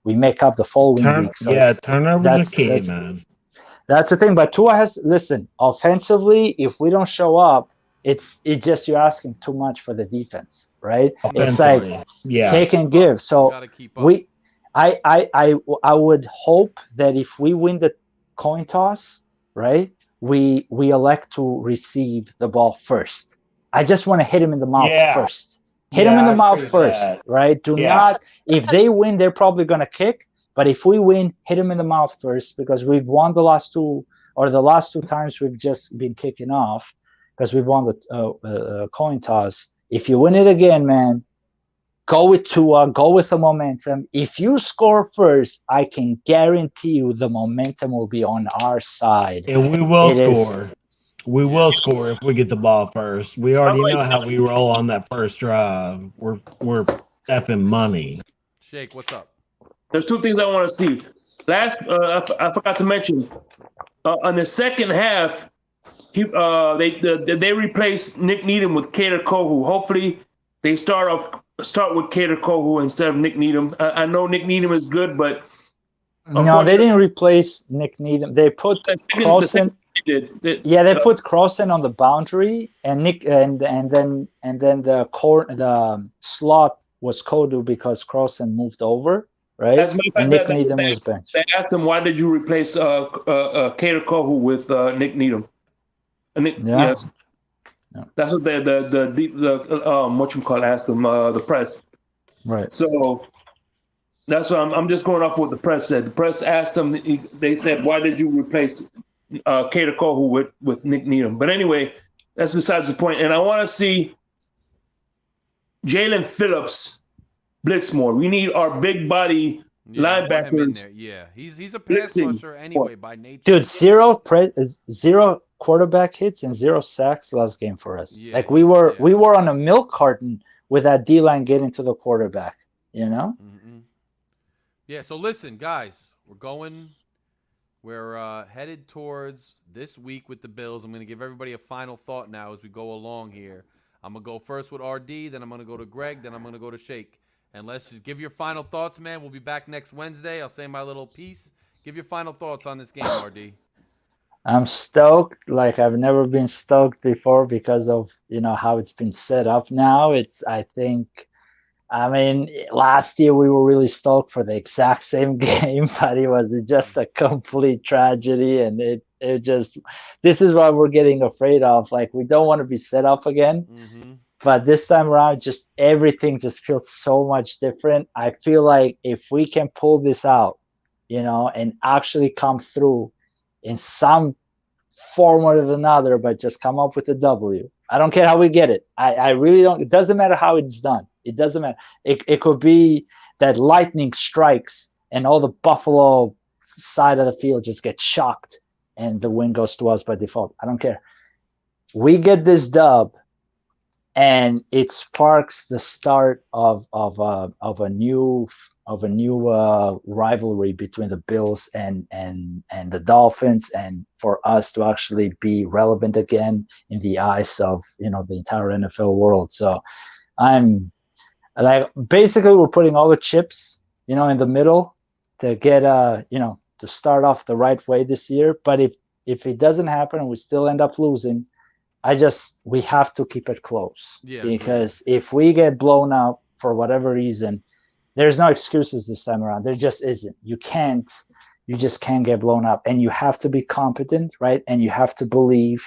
we make up the following week. So turnovers are key, man. That's the thing. But Tua offensively, if we don't show up, it's just you're asking too much for the defense, right? It's like take and give. So I would hope that if we win the coin toss, right, we elect to receive the ball first. I just want to hit him in the mouth first. Hit him in the mouth first, right? Do not. If they win, they're probably going to kick. But if we win, hit them in the mouth first, because we've won the last two times we've just been kicking off because we've won the coin toss. If you win it again, man, go with Tua, go with the momentum. If you score first, I can guarantee you the momentum will be on our side. And we will It is- score. We will score if we get the ball first. We already know how we roll on that first drive. We're effing money. Shake, what's up? There's two things I want to see. I forgot to mention. On the second half, they replaced Nick Needham with Kader Kohu. Hopefully, they start with Kader Kohu instead of Nick Needham. I know Nick Needham is good, but no, they didn't replace Nick Needham. They put Crossen. They put Crossen on the boundary, and Nick, and then the slot was Kodu because Crossen moved over, right? And Nick Needham was benched. They asked him, "Why did you replace Kader Kohu with Nick Needham?" Yes, that's what the whatchamacallit asked him, the press. Right. So that's what I'm just going off what the press said. The press asked him. They said, "Why did you replace Kader Kohu with Nick Needham?" But anyway, that's besides the point. And I want to see Jalen Phillips blitz more. We need our big body linebackers. Yeah, he's a pass rusher anyway by nature. Dude, zero quarterback hits and 0 sacks last game for us. Yeah, we were on a milk carton with that D-line getting to the quarterback, you know? Mm-hmm. Yeah, so listen, guys, we're headed towards this week with the Bills. I'm going to give everybody a final thought now as we go along here. I'm going to go first with RD, then I'm going to go to Greg, then I'm going to go to Shake. And let's just give your final thoughts, man. We'll be back next Wednesday. I'll say my little piece. Give your final thoughts on this game, RD. I'm stoked like I've never been stoked before because of, how it's been set up now. Last year we were really stoked for the exact same game, but it was just a complete tragedy. And this is what we're getting afraid of. Like, we don't want to be set up again. Mm-hmm. But this time around, just everything just feels so much different. I feel like if we can pull this out, and actually come through in some form or another, but just come up with a W. I don't care how we get it. I really don't. It doesn't matter how it's done. It doesn't matter. It could be that lightning strikes and all the Buffalo side of the field just gets shocked and the win goes to us by default. I don't care. We get this dub, and it sparks the start of a new rivalry between the Bills and the Dolphins, and for us to actually be relevant again in the eyes of the entire NFL world. So I'm like, basically we're putting all the chips in the middle to get to start off the right way this year. But if it doesn't happen and we still end up losing, we have to keep it close, because if we get blown out for whatever reason, there's no excuses this time around. There just isn't. You just can't get blown up, and you have to be competent, right? And you have to believe.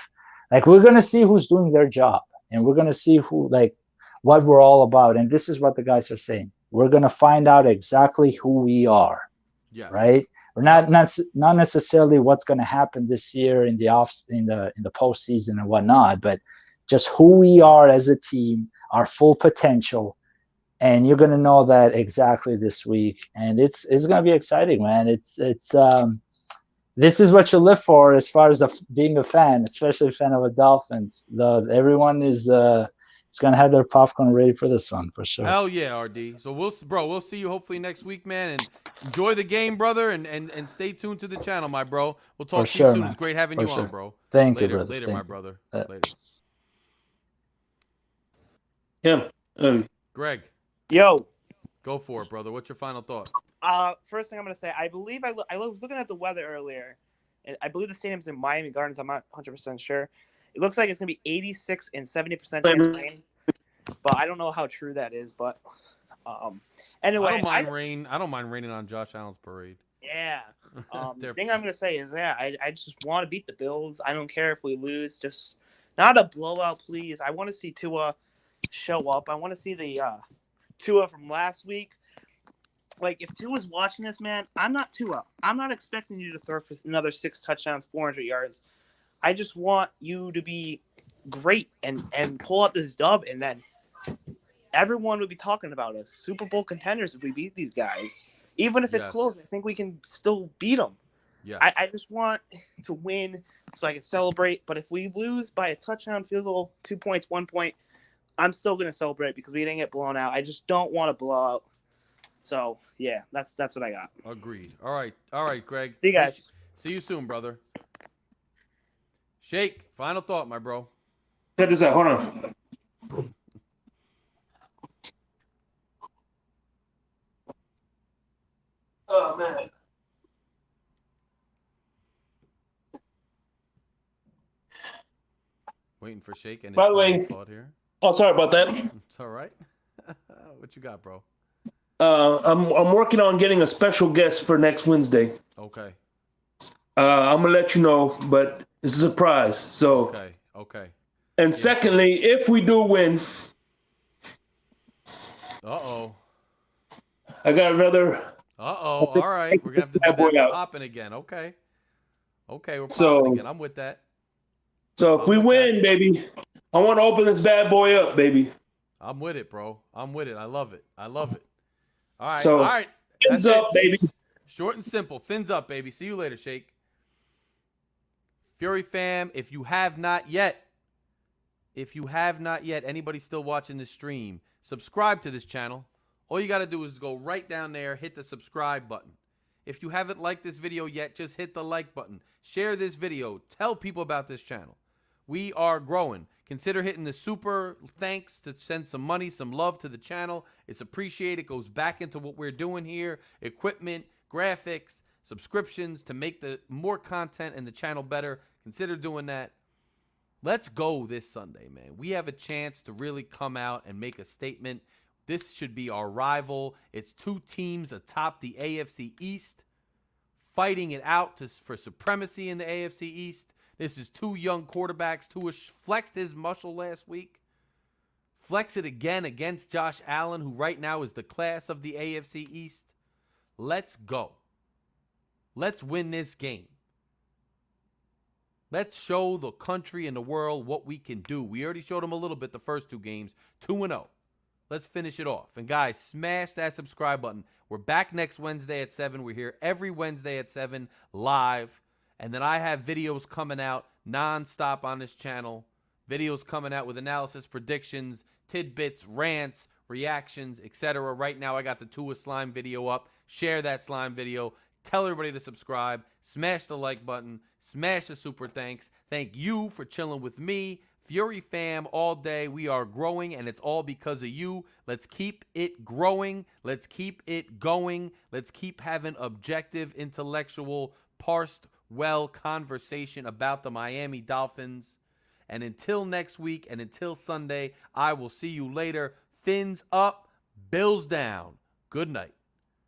Like, we're going to see who's doing their job, and we're going to see what we're all about. And this is what the guys are saying. We're going to find out exactly who we are, right? We're not necessarily what's going to happen this year in the postseason and whatnot, but just who we are as a team, our full potential, and you're going to know that exactly this week. And it's going to be exciting, man. This is what you live for as far as being a fan, especially a fan of the Dolphins. Everyone is going to have their popcorn ready for this one for sure. Hell yeah, RD. So we'll see you hopefully next week, man. And enjoy the game, brother, and stay tuned to the channel, my bro. We'll talk to you soon. Man. It's great having you on, bro. Thank you, brother. Later, my brother. Later. Yeah. Greg. Yo. Go for it, brother. What's your final thought? First thing I'm going to say, I believe I was looking at the weather earlier, and I believe the stadium's in Miami Gardens. I'm not 100% sure. It looks like it's going to be 86 and 70% chance of rain, but I don't know how true that is. But anyway, I don't mind rain. I don't mind raining on Josh Allen's parade. Yeah. The thing I'm going to say is, I just want to beat the Bills. I don't care if we lose. Just not a blowout, please. I want to see Tua show up. I want to see the Tua from last week. like if Tua's watching this, man, I'm not Tua. I'm not expecting you to throw for another 6 touchdowns, 400 yards. I just want you to be great and pull out this dub, and then everyone would be talking about us. Super Bowl contenders if we beat these guys. Even if it's Yes. close, I think we can still beat them. Yes. I just want to win so I can celebrate. But if we lose by a touchdown, field goal, 2 points, 1 point, I'm still going to celebrate because we didn't get blown out. I just don't want to blow out. So, yeah, that's what I got. Agreed. All right, Greg. See you guys. See you soon, brother. Shake, final thought, my bro. Check this out. Hold on. Oh, man. Waiting for Shake and his By the final way- thought here. Oh, sorry about that. It's all right. What you got, bro? I'm working on getting a special guest for next Wednesday. Okay. I'm gonna let you know, but it's a surprise. So, Okay. and secondly, if we do win, Uh-oh. I got another. Uh-oh. All right. We're going to have to That do boy that out. popping again. Okay, we're popping So- again. I'm with that. So if we I'm with win, baby, I want to open this bad boy up, baby. I'm with it, bro. I'm with it. I love it. All right. So, all right. Fins That's up, it. baby. Short and simple. Fins up, baby. See you later, Shake. Fury fam, if you have not yet, anybody still watching this stream, subscribe to this channel. All you got to do is go right down there, hit the subscribe button. If you haven't liked this video yet, just hit the like button. Share this video. Tell people about this channel. We are growing. Consider hitting the super thanks to send some money, some love to the channel. It's appreciated. It goes back into what we're doing here. Equipment, graphics, subscriptions to make the more content and the channel better. Consider doing that. Let's go this Sunday, man. We have a chance to really come out and make a statement. This should be our rival. It's two teams atop the AFC East fighting it out for supremacy in the AFC East. This is two young quarterbacks. Tua flexed his muscle last week. Flex it again against Josh Allen, who right now is the class of the AFC East. Let's go. Let's win this game. Let's show the country and the world what we can do. We already showed them a little bit the first two games, 2-0. Let's finish it off. And guys, smash that subscribe button. We're back next Wednesday at 7. We're here every Wednesday at 7 live. And then I have videos coming out nonstop on this channel. Videos coming out with analysis, predictions, tidbits, rants, reactions, etc. Right now I got the Tua slime video up. Share that slime video. Tell everybody to subscribe. Smash the like button. Smash the super thanks. Thank you for chilling with me. Fury fam all day. We are growing, and it's all because of you. Let's keep it growing. Let's keep it going. Let's keep having objective, intellectual, parsed, well conversation about the Miami Dolphins. And until next week and until Sunday, I will see you later. Fins up, Bills down. Good night.